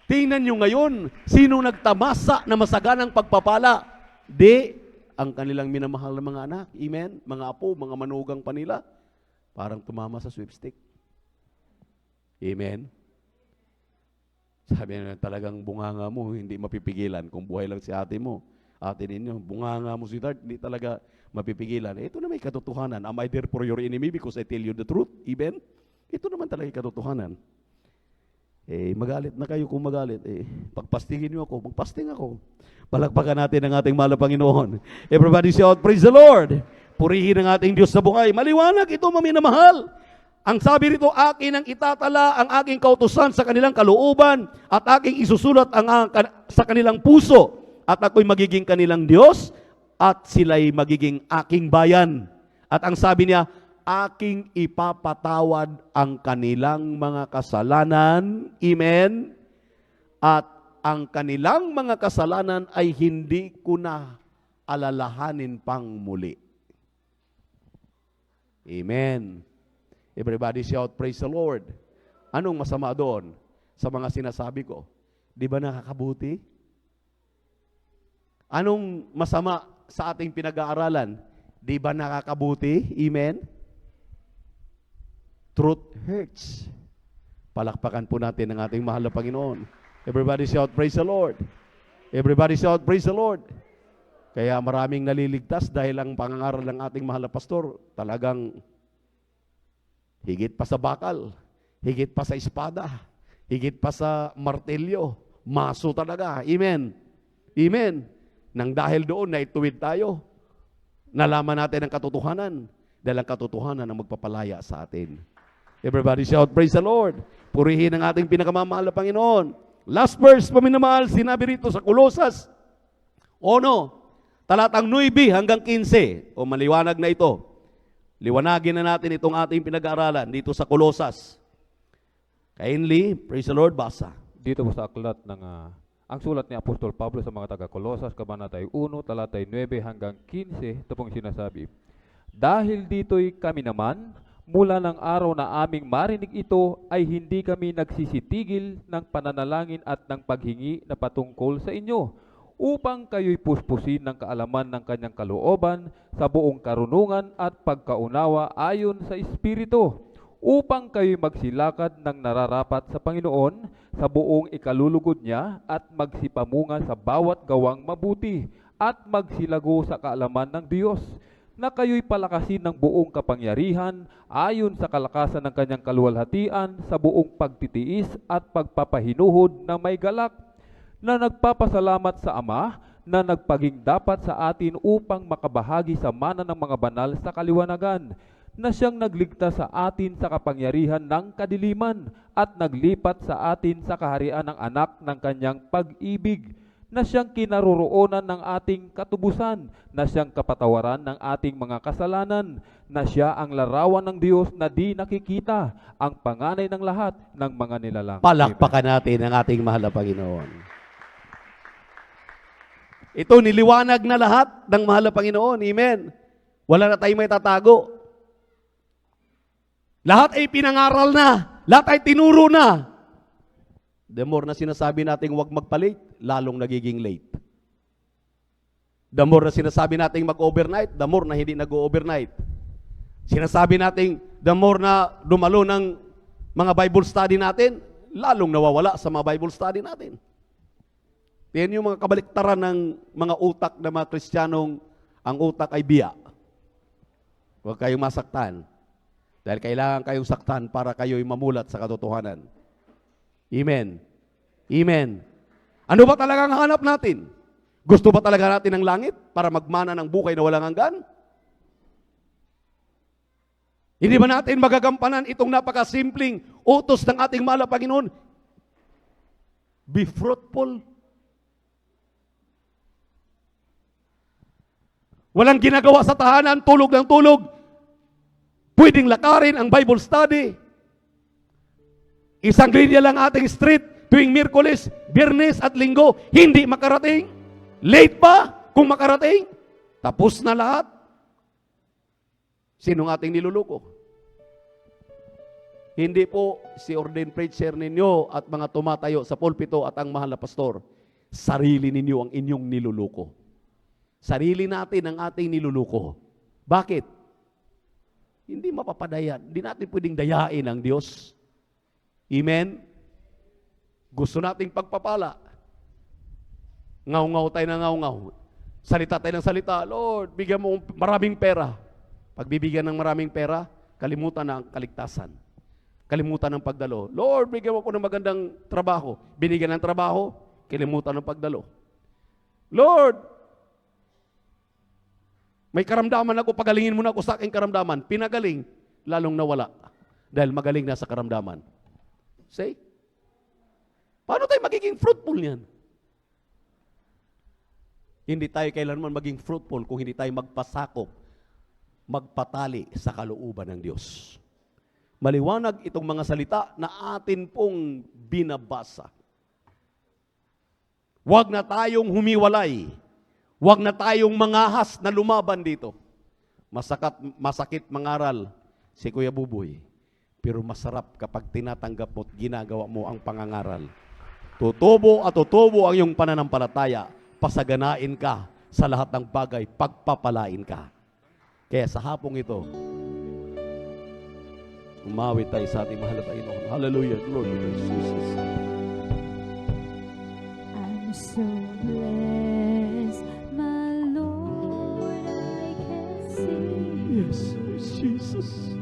Tingnan nyo ngayon, sino nagtamasa na masaganang pagpapala? Di, ang kanilang minamahal na mga anak. Amen? Mga apo, mga manugang pa nila, parang tumama sa sweepstick. Amen? Sabi nila, talagang bunganga mo, hindi mapipigilan kung buhay lang si ate mo. Ate ninyo, bunganga mo si Dart, hindi talaga mapipigilan. Ito na may katotohanan. Am I there for your enemy because I tell you the truth? Amen? Ito naman talaga yung katotohanan. Magalit na kayo kung magalit. Pagpastingin niyo ako, magpasting ako. Palakpakan natin ang ating mahal na Panginoon. Everybody shout, praise the Lord. Purihin ang ating Diyos sa buhay. Maliwanag ito, maminamahal. Ang sabi rito, akin ang itatala ang aking kautusan sa kanilang kalooban at aking isusulat sa kanilang puso at ako'y magiging kanilang Diyos at sila'y magiging aking bayan. At ang sabi niya, aking ipapatawad ang kanilang mga kasalanan. Amen? At ang kanilang mga kasalanan ay hindi ko na alalahanin pang muli. Amen. Everybody shout, praise the Lord. Anong masama doon sa mga sinasabi ko? Di ba nakakabuti? Anong masama sa ating pinag-aaralan? Di ba nakakabuti? Amen? Truth hurts. Palakpakan po natin ang ating mahal na Panginoon. Everybody shout, praise the Lord. Everybody shout, praise the Lord. Kaya maraming naliligtas dahil ang pangangaral ng ating mahal na pastor, talagang higit pa sa bakal, higit pa sa espada, higit pa sa martelyo, maso talaga. Amen. Amen. Nang dahil doon, naituwid tayo. Nalaman natin ang katotohanan. Dahil ang katotohanan ang magpapalaya sa atin. Everybody shout, praise the Lord. Purihin ang ating pinakamamahal na Panginoon. Last verse, paminamahal, sinabi rito sa Kolosas 1, talatang 9 hanggang 15. O maliwanag na ito. Liwanagin na natin itong ating pinag-aaralan dito sa Kolosas. Kindly, praise the Lord, basa. Dito po sa aklat ng ang sulat ni Apostol Pablo sa mga taga-Kolosas, kabanata 1, talatay 9 hanggang 15, ito pong sinasabi. Dahil dito'y kami naman, mula ng araw na aming marinig ito, ay hindi kami nagsisitigil ng pananalangin at ng paghingi na patungkol sa inyo, upang kayo'y puspusin ng kaalaman ng kanyang kalooban sa buong karunungan at pagkaunawa ayon sa Espiritu, upang kayo'y magsilakad ng nararapat sa Panginoon sa buong ikalulugod niya at magsipamunga sa bawat gawang mabuti at magsilago sa kaalaman ng Diyos, na kayo'y palakasin ng buong kapangyarihan ayon sa kalakasan ng kanyang kaluwalhatian sa buong pagtitiis at pagpapahinuhod na may galak, na nagpapasalamat sa Ama na nagpaging dapat sa atin upang makabahagi sa mana ng mga banal sa kaliwanagan, na siyang nagligtas sa atin sa kapangyarihan ng kadiliman at naglipat sa atin sa kaharian ng anak ng kanyang pag-ibig, na siyang kinaroroonan ng ating katubusan, na siyang kapatawaran ng ating mga kasalanan, na siya ang larawan ng Diyos na di nakikita, ang panganay ng lahat ng mga nilalang. Palakpakan natin ang ating mahal na Panginoon. Ito, niliwanag na lahat ng mahal na Panginoon. Amen. Wala na tayong may tatago. Lahat ay pinangaral na. Lahat ay tinuro na. The more na sinasabi natin huwag magpa-late, lalong nagiging late. The more na sinasabi natin mag-overnight, the more na hindi nag-overnight. Sinasabi natin, the more na dumalo ng mga Bible study natin, lalong nawawala sa mga Bible study natin. Yan yung mga kabaliktaran ng mga utak ng mga Kristiyanong ang utak ay biya. Huwag kayong masaktan. Dahil kailangan kayong saktan para kayo'y mamulat sa katotohanan. Amen. Amen. Ano ba talagang hanap natin? Gusto ba talaga natin ng langit para magmana ng buhay na walang hanggan? Hindi ba natin magagampanan itong napakasimpleng utos ng ating mahal na Panginoon? Be fruitful. Walang ginagawa sa tahanan, tulog ng tulog. Pwedeng lakarin ang Bible study. Isang linya lang ating street tuwing Miyerkules, Biyernes at Linggo, hindi makarating. Late pa kung makarating. Tapos na lahat. Sinong ating niluluko? Hindi po si ordained preacher ninyo at mga tumatayo sa pulpito at ang mahal na pastor. Sarili ninyo ang inyong niluluko. Sarili natin ang ating niluluko. Bakit? Hindi mapapadayan. Hindi natin pwedeng dayain ang Diyos. Amen? Gusto nating pagpapala. Ngaw-ngaw tayo na ngaw-ngaw. Salita tayo ng salita. Lord, bigyan mo maraming pera. Pag bibigyan ng maraming pera, kalimutan na ang kaligtasan. Kalimutan ng pagdalo. Lord, bigyan mo ko ng magandang trabaho. Binigyan ng trabaho, kalimutan ng pagdalo. Lord, may karamdaman ako, pagalingin mo na ako sa aking karamdaman. Pinagaling, lalong nawala. Dahil magaling na sa karamdaman. See? Paano tayo magiging fruitful yan? Hindi tayo kailanman maging fruitful kung hindi tayo magpasakop, magpatali sa kalooban ng Diyos. Maliwanag itong mga salita na atin pong binabasa. Huwag na tayong humiwalay. Huwag na tayong mangahas na lumaban dito. Masakit mangaral si Kuya Buboy. Pero masarap kapag tinatanggap mo at ginagawa mo ang pangangaral. Tutubo at tutubo ang iyong pananampalataya. Pasaganain ka sa lahat ng bagay. Pagpapalain ka. Kaya sa hapong ito, umawit tayo sa ating mahal na Panginoon. Hallelujah. Glory to Jesus. I'm so blessed, my Lord, I can see. Yes, Jesus.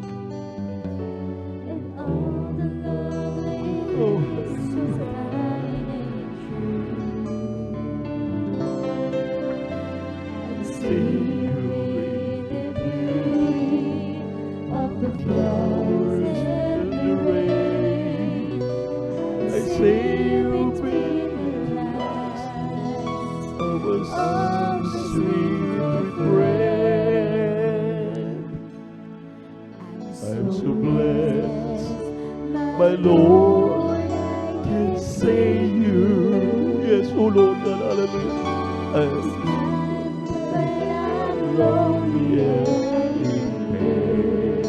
And all the loveliness is thine and true. I see you in the beauty of the flowers and the rain. I see you between the clouds of a sweet friend. I'm so blessed, my Lord, I can say you. Yes, oh Lord, hallelujah. When I'm lonely and in pain,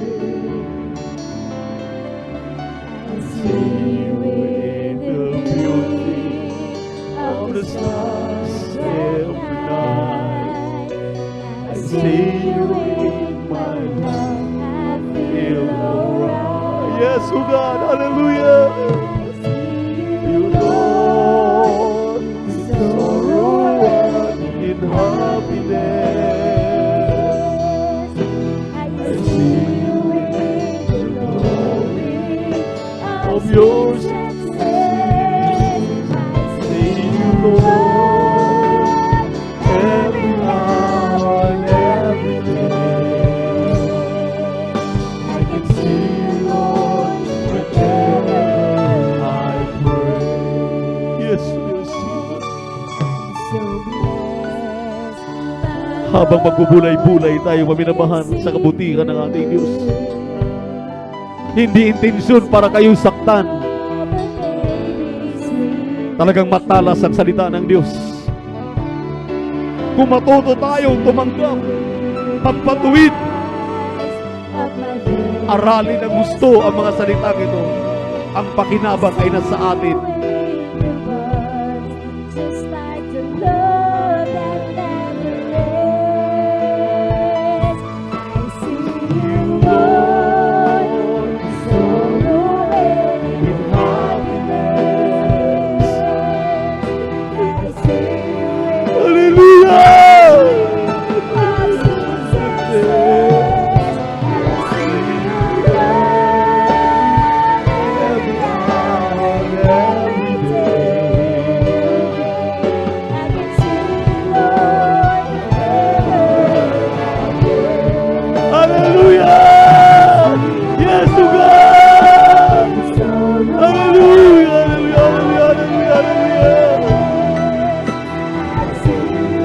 I see you in the beauty of the stars every night. I see you in my love, I feel alright. Yes, oh God, hallelujah. I see You you, Lord, Lord, sorrow and in Yes, yes. So blessed by Habang magbubulay-bulay tayo maminamahal sa kabutihan ng ating Diyos. Hindi intensyon para kayong saktan. Talagang matalas ang salita ng Diyos. Kung matuto tayong tumanggap, pagpatuwid, aralin ng gusto ang mga salitang ito, ang pakinabang ay nasa atin. just like the love that never ends. I see you, Lord, so in happiness. I see you Hallelujah! Hallelujah! Yes, to God! Hallelujah! Hallelujah! Hallelujah! Hallelujah! I see you,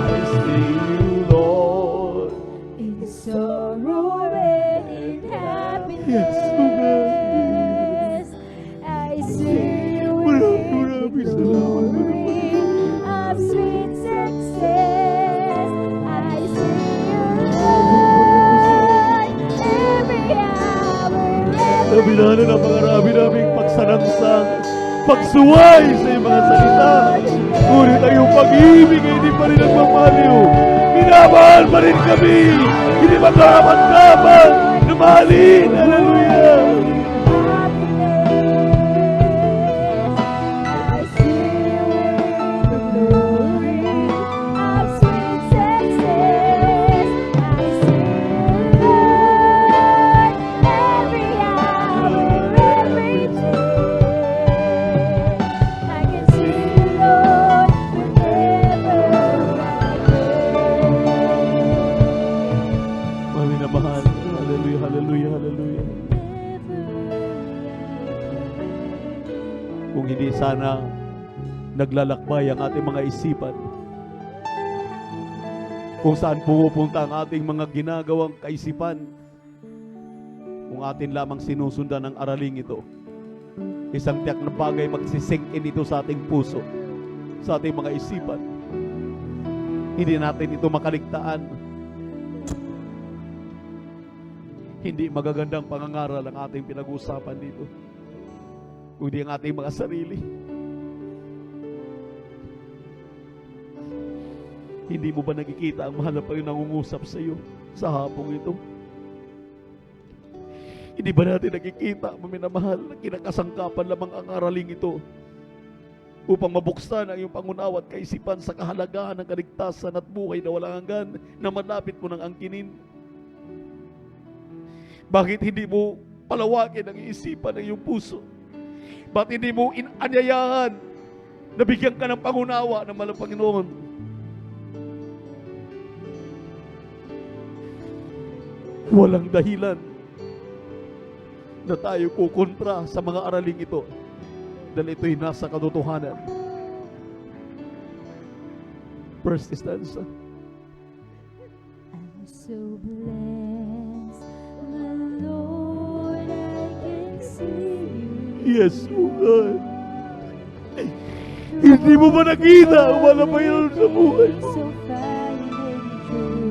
I see you, Lord. Sorrow and in happiness. Yes, I see you Maraming salamat. of sweet success. I see you, Lord, every hour, Kabila na ng mga rami naming pagsanangsang, pagsuway sa iyong mga salita. Ngunit ang iyong pag-ibig ay hindi pa rin nagmamaliw. Minamahal pa rin kami. Hindi magkakaman-kaman na mahalin. Hallelujah! I see you in the glory of sweet success. I see you, Lord, every hour, every day. I can see you, Lord, whenever I pray. Maminamahal. Hallelujah, hallelujah, hallelujah. Kung hindi sana naglalakbay ang ating mga isipan, kung saan pumupunta ang ating mga ginagawang kaisipan, kung atin lamang sinusundan ang araling ito, isang tiyak na bagay magsisink in ito sa ating puso, sa ating mga isipan. Hindi natin ito makaligtaan. Hindi magagandang pangangaral ang ating pinag-uusapan dito, kundi ang ating mga sarili. Hindi mo ba nakikita ang mahal na Panginoon nangungusap sa iyo sa hapong ito? Hindi ba natin nakikita, maminamahal, na kinakasangkapan lamang ang araling ito upang mabuksan ang iyong pangunawa at kaisipan sa kahalagahan ng kaligtasan at buhay na walang hanggan na malapit mo ng angkinin? Bakit hindi mo palawakin ang isipan ng iyong puso? Bakit hindi mo inanyayahan na bigyan ka ng pangunawa ng malang Panginoon? Walang dahilan na tayo kukontra sa mga araling ito dahil ito'y nasa katotohanan. First stanza. I'm so blessed, my Lord, I can see you. Yes, O God. Hindi mo ba nakita ang wala Panginoon sa buhay? So fine and true.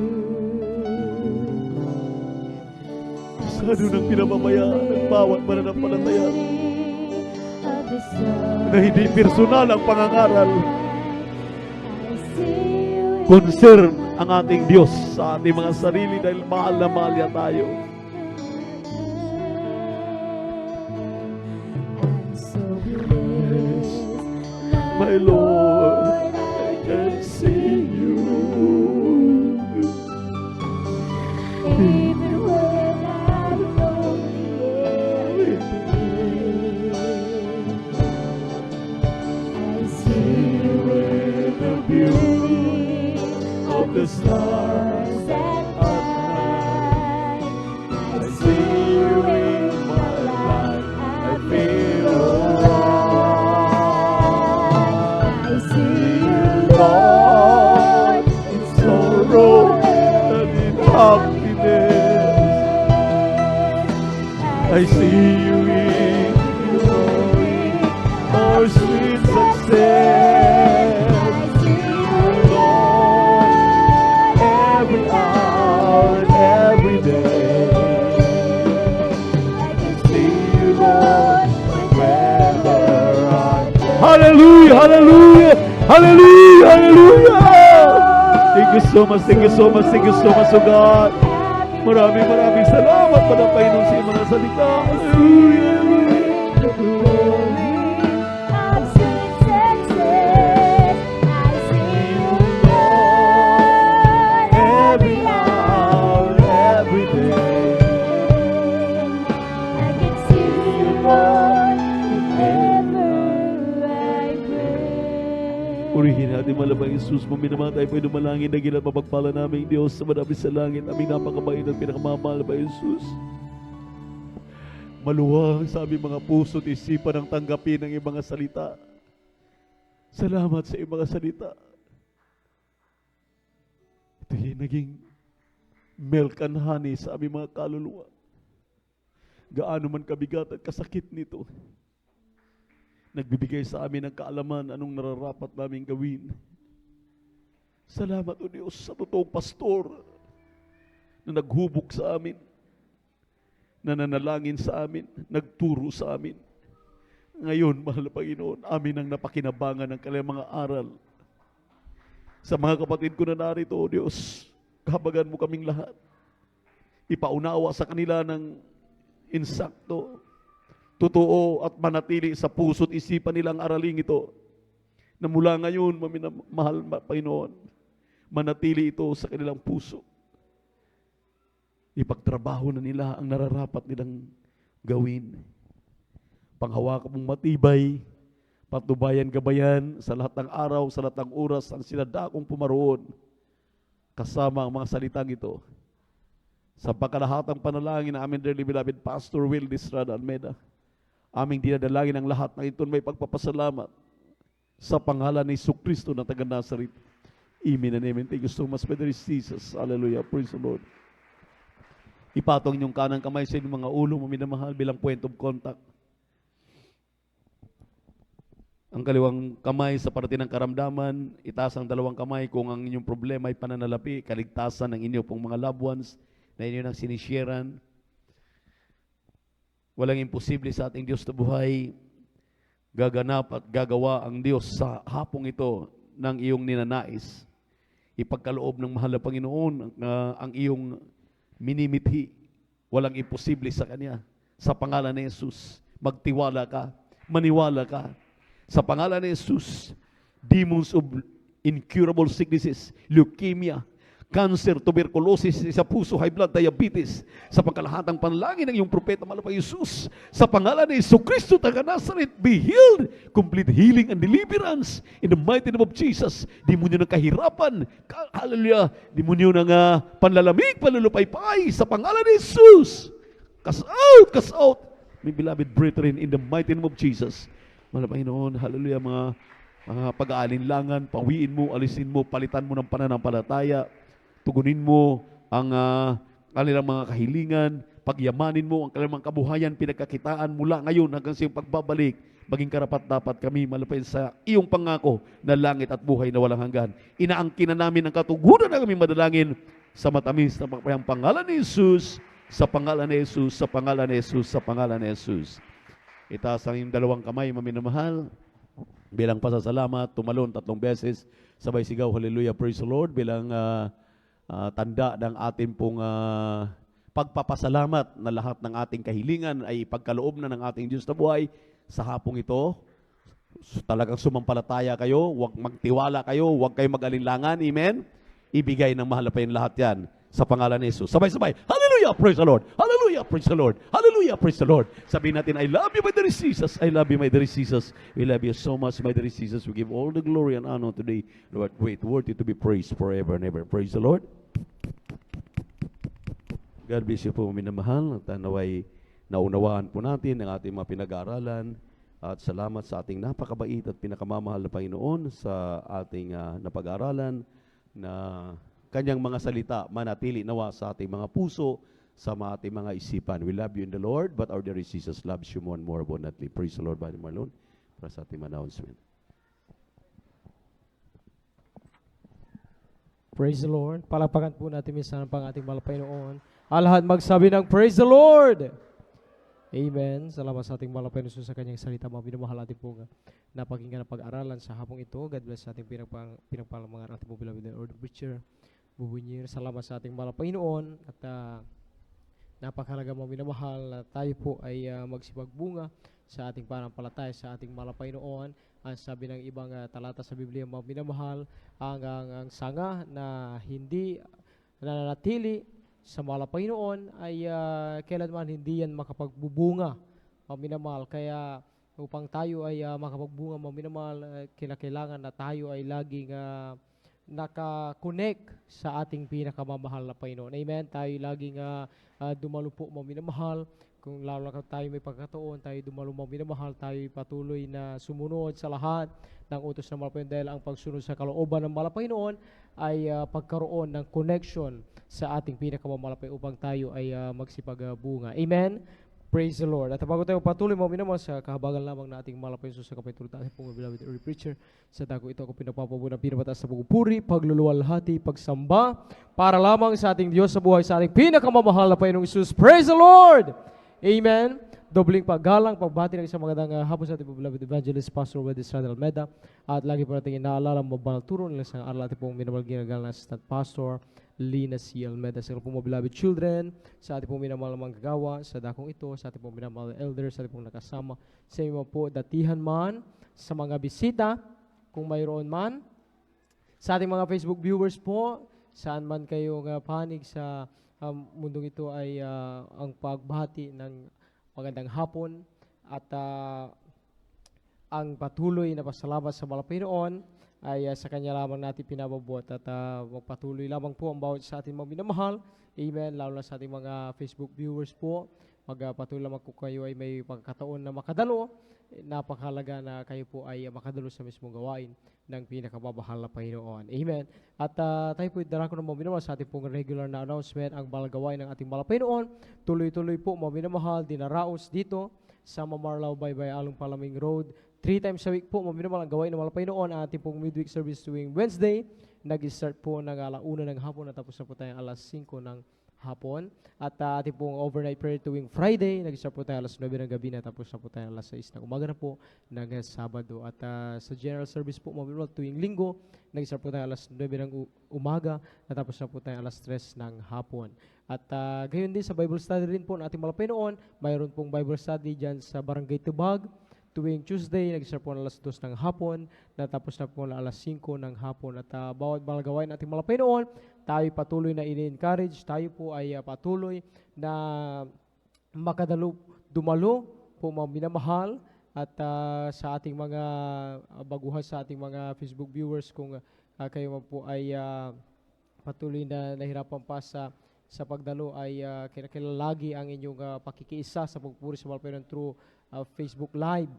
Sano nang pinababayaan ng bawat mananampalataya Of the sun. na hindi personal ang pangangaral. I see you in Concern ang ating Diyos sa ating mga sarili dahil mahal na mahal niya tayo. I'm so blessed, My Lord, I can see you. even when I don't I see you in glory, oh sweet success. I see you, Lord, every hour and every day. I can see you, Lord, wherever I go. Hallelujah, hallelujah, hallelujah, hallelujah. Thank you so much, thank you so much, thank you so much, oh God. Maraming salamat pada Panginoon sa iyong mga salita. Hallelujah, Of sweet success, I see you, Lord, every hour, every day. I can see you, Lord, wherever I pray. Purihin natin malabang Jesus, puminamang tayo pwede malangin na ginat mapagpala namin Diyos sa marami sa langit, aming napakabait at pinakamamahal ba Jesus. Maluwag sa aming mga puso at isipan ang tanggapin ng iyong mga salita. Salamat sa iyong mga salita. Ito'y naging milk and honey sa aming mga kaluluwa. Gaano man kabigat at kasakit nito, nagbibigay sa amin ng kaalaman anong nararapat namin gawin. Salamat o Diyos sa totoong pastor na naghubog sa amin, nananalangin sa amin, nagturo sa amin. Ngayon, mahal na Panginoon, amin ang napakinabangan ng kanilang mga aral. Sa mga kapatid ko na narito, O Diyos, kahabagan mo kaming lahat. Ipaunawa sa kanila ng insakto, totoo at manatili sa puso't isipan nilang araling ito, na mula ngayon, mahal na Panginoon, manatili ito sa kanilang puso. Ipagtrabaho na nila ang nararapat nilang gawin. Panghawakan mong matibay, patnubayan gabayan sa lahat ng araw, sa lahat ng oras, ang sinadakong pumaroon, kasama ang mga salitang ito. Sa pagkalahatang panalangin na amin dearly beloved Pastor Will Distrada Almeida, aming dinadalangin ang lahat ng ito may pagpapasalamat sa pangalan ni Jesucristo na taga Nazaret. Amen and amen. Thank you so much, Brother Jesus. Hallelujah. Praise the Lord. Ipatong inyong kanang kamay sa inyong mga ulo, maminamahal, bilang point of contact. Ang kaliwang kamay sa parte ng karamdaman, itaas ang dalawang kamay kung ang inyong problema ay pananalapi, kaligtasan ng inyong pong mga loved ones na inyo nang sinisharean. Walang imposible sa ating Diyos na buhay. Gaganap at gagawa ang Diyos sa hapong ito ng iyong ninanais. Ipagkaloob ng mahal na Panginoon ang iyong minimithi. Walang imposible sa Kanya. Sa pangalan ni Jesus, magtiwala ka, maniwala ka. Sa pangalan ni Jesus, demons of incurable sicknesses, leukemia, cancer, tuberculosis sa puso, high blood, diabetes, sa pangkalahatang panalangin ng iyong propeta, malapang Jesus, sa pangalan ni Jesucristo, taga Nazaret, be healed, complete healing and deliverance, in the mighty name of Jesus. Demonyo ng kahirapan, hallelujah, demonyo ng panlalamig, panlulupaypay, sa pangalan ni Jesus, cast out, my beloved brethren, in the mighty name of Jesus. Malapang Panginoon, hallelujah, mga pag-aalinlangan, pawiin mo, alisin mo, palitan mo ng pananampalataya, tugunin mo ang kanilang mga kahilingan, pagyamanin mo ang kanilang mga kabuhayan, pinagkakitaan mula ngayon hanggang sa iyong pagbabalik, maging karapat-dapat kami malapit sa iyong pangako na langit at buhay na walang hanggan. Inaangkin na namin ang katugunan na kami madalangin sa matamis na pagpapayang pangalan ni Jesus, sa pangalan ni Jesus, sa pangalan ni Jesus, sa pangalan ni Jesus. Itaas ang iyong dalawang kamay, maminamahal, bilang pasasalamat, tumalon 3 beses, sabay sigaw, hallelujah, praise the Lord, bilang tanda ng ating pong pagpapasalamat na lahat ng ating kahilingan ay ipagkaloob na ng ating Diyos na buhay sa hapong ito. Talagang sumampalataya kayo, huwag magtiwala kayo, huwag kayo mag-alinlangan, amen? Ibigay ng mahal na pa yung lahat yan sa pangalan ni Jesus. Sabay-sabay, hallelujah, praise the Lord, hallelujah, praise the Lord, hallelujah, praise the Lord. Sabihin natin, I love you, my dear Jesus, I love you, my dear Jesus, we love you so much, my dear Jesus, we give all the glory and honor today, Lord, great, worthy to be praised forever and ever. Praise the Lord. God bless you po, minamahal, at naway naunawaan po natin ang ating mga pinag-aaralan, at salamat sa ating napakabait at pinakamamahal na Panginoon sa ating napag-aaralan, na Kanyang mga salita manatili nawa sa ating mga puso, sa mga ating mga isipan. We love you in the Lord, but our dear Jesus loves you more and more abundantly. Praise the Lord, Brother Marlon, para sa ating announcement. Praise the Lord. Palakpakan po natin minsan ang ating mahal na Panginoon. Lahat magsabi ng Praise the Lord! Amen. Salamat sa ating mahal na Panginoon sa kanyang salita. Mga minamahal natin po napakinggan ang pag-aralan sa hapong ito. God bless sa ating pinagpalang ating po beloved Lord Preacher Bubunyir. Salamat sa ating mahal na Panginoon. At napakahalaga mga minamahal na tayo po ay magsipagbunga sa ating panampalataya sa ating mahal na Panginoon. Ang sabi ng ibang talata sa Biblia, mga minamahal, ang sanga na hindi nananatili sa mahal na Panginoon ay kailanman hindi yan makapagbubunga, mga minamahal. Kaya upang tayo ay makapagbunga, mga minamahal, kailangan na tayo ay laging naka-connect sa ating pinakamamahal na Panginoon. Amen. Tayo laging dumalo po, mga minamahal. Kung lalo na tayo may pagkataon, tayo dumalo, mga minamahal, tayo patuloy na sumunod sa lahat ng utos ng mahal na Panginoon, dahil ang pagsunod sa kalooban ng mahal na Panginoon ay pagkaroon ng connection sa ating pinakamamahal na Panginoon upang tayo ay magsipagbunga. Amen. Praise the Lord. At bago tayo patuloy, mga minamahal, sa kahabagan lamang na ating mahal na Panginoon sa kapitulo tayo pong beloved early preacher, sa dago ito ako pinapapabunang pinapataas sa pagpupuri, pagluluwalhati, pagsamba, para lamang sa ating Diyos sa buhay, sa ating pinakamamahal na Panginoong Isus. Praise the Lord! Amen. Dobling paggalang, pagbati ng isang magandang hapon sa ating beloved evangelist, Pastor Wedis Radel Meda. At lagi po natin inaalala, mabanal turo nila sa araw natin pong minamahal ginagalang na Assistant Pastor Lina C. Almeda. Sa pong mga beloved children, sa ating pong minamahal mga gagawa, sa dakong ito, sa ating pong minamahal elders, sa ating pong nakasama, sa inyo po datihan man, sa mga bisita, kung mayroon man, sa ating mga Facebook viewers po, saan man kayo panig sa mundong ito ay ang pagbati ng magandang hapon at ang patuloy na pasalamat sa mahal na Panginoon ay sa Kanya lamang natin pinababot at magpatuloy lamang po ang bawat sa ating mga minamahal. Amen. Lalo na sa ating mga Facebook viewers po. Magpatuloy lamang kung kayo ay may pagkataon na makadalo. Napakahalaga na kayo po ay makadalo sa mismong gawain ng pinakamamahal na Panginoon. Amen. At tayo po darako ng mga minamahal sa ating pong regular na announcement, ang balagawain ng ating mahal na Panginoon. Tuloy-tuloy po mga minamahal, dinaraos dito sa Mamarlao Baybay Along Palaming Road. 3 times a week po mga minamahal ang gawain ng mahal na Panginoon. Ang ating pong midweek service tuwing Wednesday. Nag-start po ng 1:00 ng hapon at tapos na po tayo 5:00 ng hapon. At ating pong overnight prayer tuwing Friday, nag-start po tayo 9:00 ng gabi na tapos na po tayo 6:00 ng umaga na po ng Sabado. At sa general service po mga tuwing Linggo, nag-start po tayo 9:00 ng umaga na tapos na po tayo 3:00 ng hapon. At gayon din sa Bible study rin po ng ating mahal na Panginoon, mayroon pong Bible study dyan sa Barangay Tubag. Tuwing Tuesday, nag-start po na 2:00 ng hapon, natapos na po na 5:00 ng hapon. At bawat balagawain natin mga Panginoon, tayo patuloy na ini-encourage, tayo po ay patuloy na dumalo po mga minamahal. At sa ating mga baguhan sa ating mga Facebook viewers, kung kayo po ay patuloy na nahirapan pa sa pagdalo, ay lagi ang inyong pakikiisa sa pagpuri sa mahal Panginoon through Facebook Live.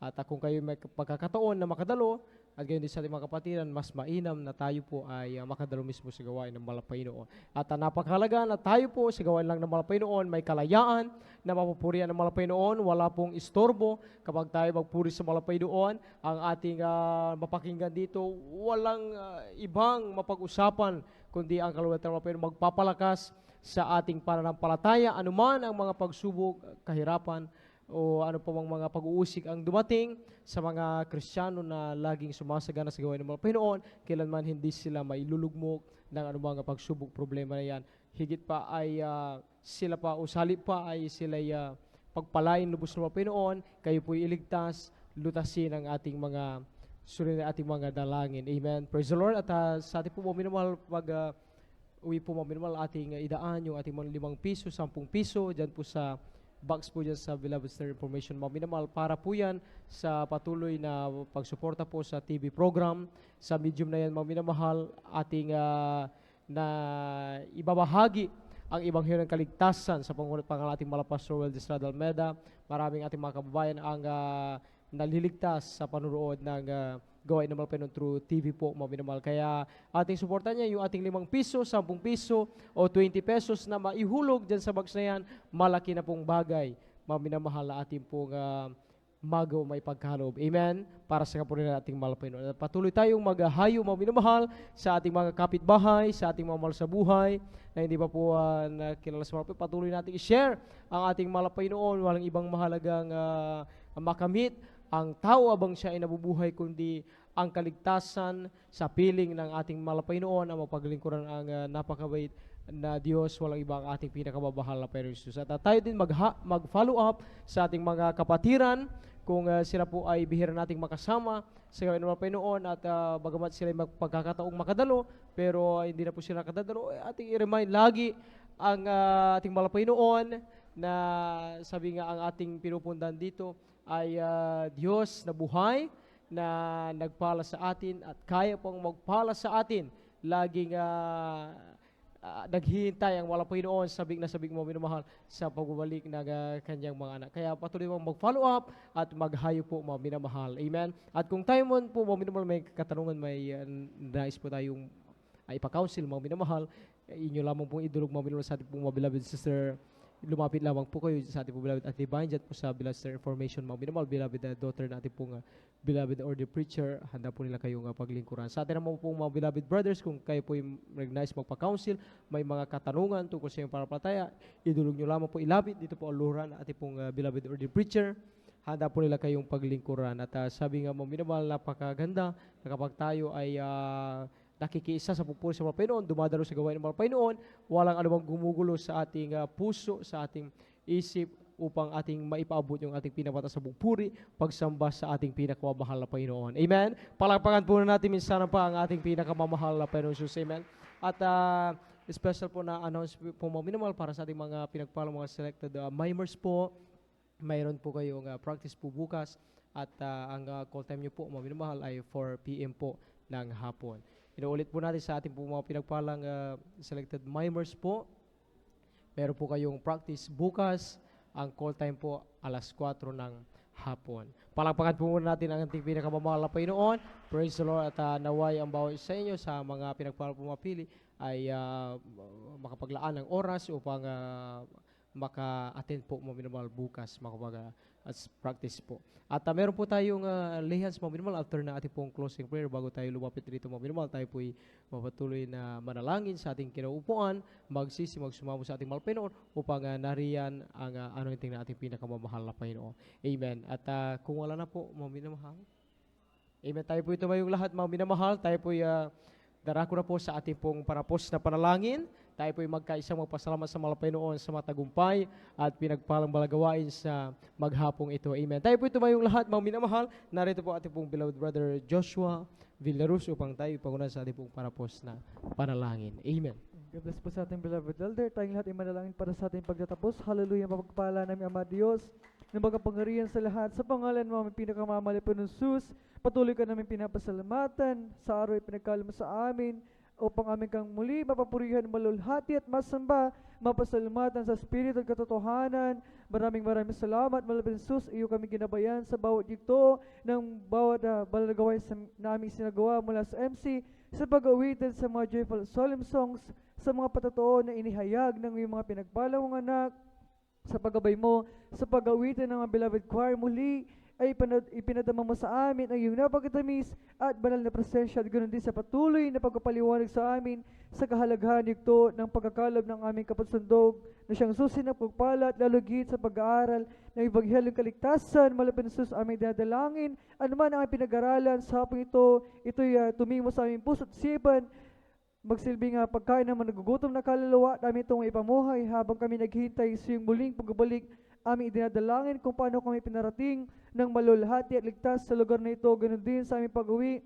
At kung kayo may pagkakataon na makadalo, at gayon din sa ating mga kapatiran, mas mainam na tayo po ay makadalo mismo sa gawain ng mahal Panginoon. At napakahalaga na tayo po sa gawain lang ng mahal Panginoon, may kalayaan na mapupurihan ng mahal Panginoon, wala pong istorbo kapag tayo magpuri sa mahal Panginoon. Ang ating mapakinggan dito, walang ibang mapag-usapan kundi ang kaluwalhatian ng mahal Panginoon magpapalakas sa ating pananampalataya, anuman ang mga pagsubok, kahirapan, o ano pa mga pag-uusig ang dumating sa mga Kristiyano na laging sumasagana sa gawain ng mga Panginoon, kailanman hindi sila mailulugmok ng anumang pagsubok, problema na yan. Higit pa ay sila pa, o salip pa ay sila pagpalain lubos ng mga Panginoon, kayo po'y iligtas, lutasin ang ating mga surin ating mga dalangin. Amen. Praise the Lord. At sa ating po mga minamahal, uwi po mga minamahal, ating idaan yung ating mga 5 piso, 10 piso, dyan po sa box po dyan sa Beloved Star Information mga minamahal, para po yan sa patuloy na pagsuporta po sa TV program. Sa medium na yan mga minamahal, ating na ibabahagi ang Ebanghelyo ng Kaligtasan sa pangalan ating mahal Pastor Wedis Radel Meda. Maraming ating mga kababayan ang naliligtas sa panunood ng gawain ng Panginoon through TV po, mga minamahal. Kaya ating suportan niya yung ating 5 piso, 10 piso o 20 pesos na maihulog dyan sa box na yan, malaki na pong bagay, mga minamahal, na ating pong magaw may pagkaloob. Amen? Para sa kapurihan ng ating mahal na Panginoon. At patuloy tayong maghahayo, mga minamahal, sa ating mga kapitbahay, sa ating mga mahal sa buhay, na hindi pa po nakilala sa mga patuloy natin i-share ang ating mahal na Panginoon. Walang ibang mahalagang makamit ang tao abang siya ay nabubuhay, kundi ang kaligtasan sa piling ng ating mahal na Panginoon, ang mapaglingkuran ang napakabait na Diyos, walang ibang ating pinakamabahal na Panginoon Jesus. At tayo din mag-follow up sa ating mga kapatiran, kung sila po ay bihira nating makasama sa gawain ng Panginoon, at bagamat sila ay magpagkakataong makadalo, pero hindi na po sila nakadalo, ating i-remind lagi ang ating mahal na Panginoon, na sabi nga ang ating pinupundan dito ay Diyos na buhay, na nagpala sa atin at kaya pong magpala sa atin. Laging naghihintay ang walang Panginoon, sabik mo minamahal, sa pagbabalik ng kanyang mga anak. Kaya patuloy mong mag-follow up at maghayo po, mga minamahal. Amen? At kung tayo mo po, mga minamahal, may katanungan, may nais po tayong ipa-counsel, mga minamahal, inyo lamang pong idulog, mga minamahal, sa ating pong mga beloved sister. Lumapit lamang po kayo sa ating pong beloved at divine jet po sa beloved sister information, mga minamahal, beloved daughter na ating pong beloved or the preacher. Handa po nila kayong paglingkuran. Sa atin naman pong mga beloved brothers, kung kayo po yung recognize magpa-counsel, may mga katanungan tungkol sa iyong parapalataya, idulog nyo lamang po, ilapit dito po aluran ating pong beloved or the preacher. Handa po nila kayong paglingkuran. At sabi nga, mga minamahal, napakaganda na kapag tayo ay nakikiisa sa pupuri sa mga Panginoon, dumadalo sa gawain ng mga Panginoon, walang anumang gumugulo sa ating puso, sa ating isip, upang ating maipaabot yung ating pinapata sa pupuri, pagsamba sa ating pinakamamahal na Panginoon. Amen? Palakpakan po na natin minsan pa ang ating pinakamamahal na Panginoon Jesus. Amen? At special po na announce po, mga minamahal, para sa ating mga pinagpalang mga selected mimers po. Mayroon po kayong practice po bukas, at ang call time nyo po, mga minamahal, ay 4 p.m. po ng hapon. Inuulit po natin sa ating po mga pinagpalang selected mimers po. Meron po kayong practice bukas. Ang call time po alas 4 ng hapon. Palakpakan po muna natin ang ating pinakamamahal na Panginoon. Praise the Lord. At naway ang bawat sa inyo sa mga pinagpalang pumapili ay makapaglaan ng oras upang maka-attend po, mga minamahal, bukas as practice po. At meron po tayong lihans, mga minamahal, after na ating pong closing prayer, bago tayo lumapit dito, mga minamahal, tayo po'y mapatuloy na manalangin sa ating kinaupuan, magsumamo sa ating mahal Panginoon, upang nariyan ang anointing na ating pinakamamahal na Panginoon. Amen. At kung wala na po, mga minamahal, amen, tayo po'y tumayong lahat, mga minamahal, tayo po'y darako na po sa ating pong parapos na panalangin. Tayo po'y magkaisang magpasalamat sa mahal Panginoon sa matagumpay at pinagpalang balagawain sa maghapong ito. Amen. Tayo po'y tumayong lahat, mga minamahal. Narito po ating pong beloved brother Joshua Villarus upang tayo ipangunan sa ating pong parapos na panalangin. Amen. God bless po sa ating beloved elder. Tayong lahat ay manalangin para sa ating pagtatapos. Hallelujah, mapagpala namin Ama Diyos, ng pagkapangyarihan sa lahat. Sa pangalan mo, aming pinakamamali po ng Jesus, patuloy ka namin pinapasalamatan sa araw ay pinagkalam sa amin, upang amin kang muli mapapurihan, malulhati at masamba, mapasalamatan sa Espiritu at katotohanan. Maraming salamat, Malabing Jesus, iyo kami ginabayan sa bawat yugto ng bawat balagawain na aming sinagawa mula sa MC, sa pag-awitan sa mga joyful solemn songs, sa mga patotoo na inihayag ng iyong mga pinagpalang mga anak, sa paggabay mo, sa pag-awitan ng mga beloved choir muli, ay ipinadama mo sa amin ang iyong napakatamis at banal na presensya, at ganoon din sa patuloy na pagpapaliwanag sa amin sa kahalagahan nito ng pagkakalob ng aming kapatsandog na siyang susi ng pagpala at lalugit sa pag-aaral ng Ebanghelyo kaligtasan. Malapit na Jesus, aming dadalangin anuman ang aming pinag-aralan sa hapong ito, ito'y tumingin mo sa aming puso at isipan, magsilbing pagkain ng mga nagugutom na kaluluwa namin itong ipamuhay habang kami naghihintay sa iyong muling pagbabalik. Aming idinadalangin kung paano kami pinarating ng malulhati at ligtas sa lugar na ito. Ganun din sa aming pag-uwi,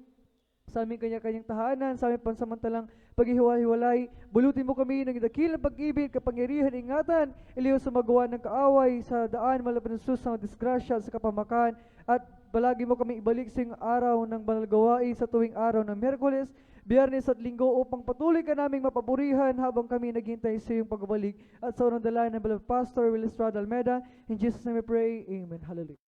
sa aming kanya-kanyang tahanan, sa aming pansamantalang paghihiwa-hiwalay. Bulutin mo kami ng dakilang pag-ibig, kapangyarihan, ingatan, iliw sa magawa ng kaaway, sa daan, malapit ng sus, sa disgrasya, sa kapamakan, at palagi mo kami ibalik sa iyong araw ng banal gawain sa tuwing araw ng Miyerkules, Biyernes at Linggo, upang patuloy ka naming mapapurihan habang kami naghintay sa iyong pagbabalik. At sa unang dalayan ng beloved Pastor Will Estrada Almeda, in Jesus' name we pray, Amen. Hallelujah.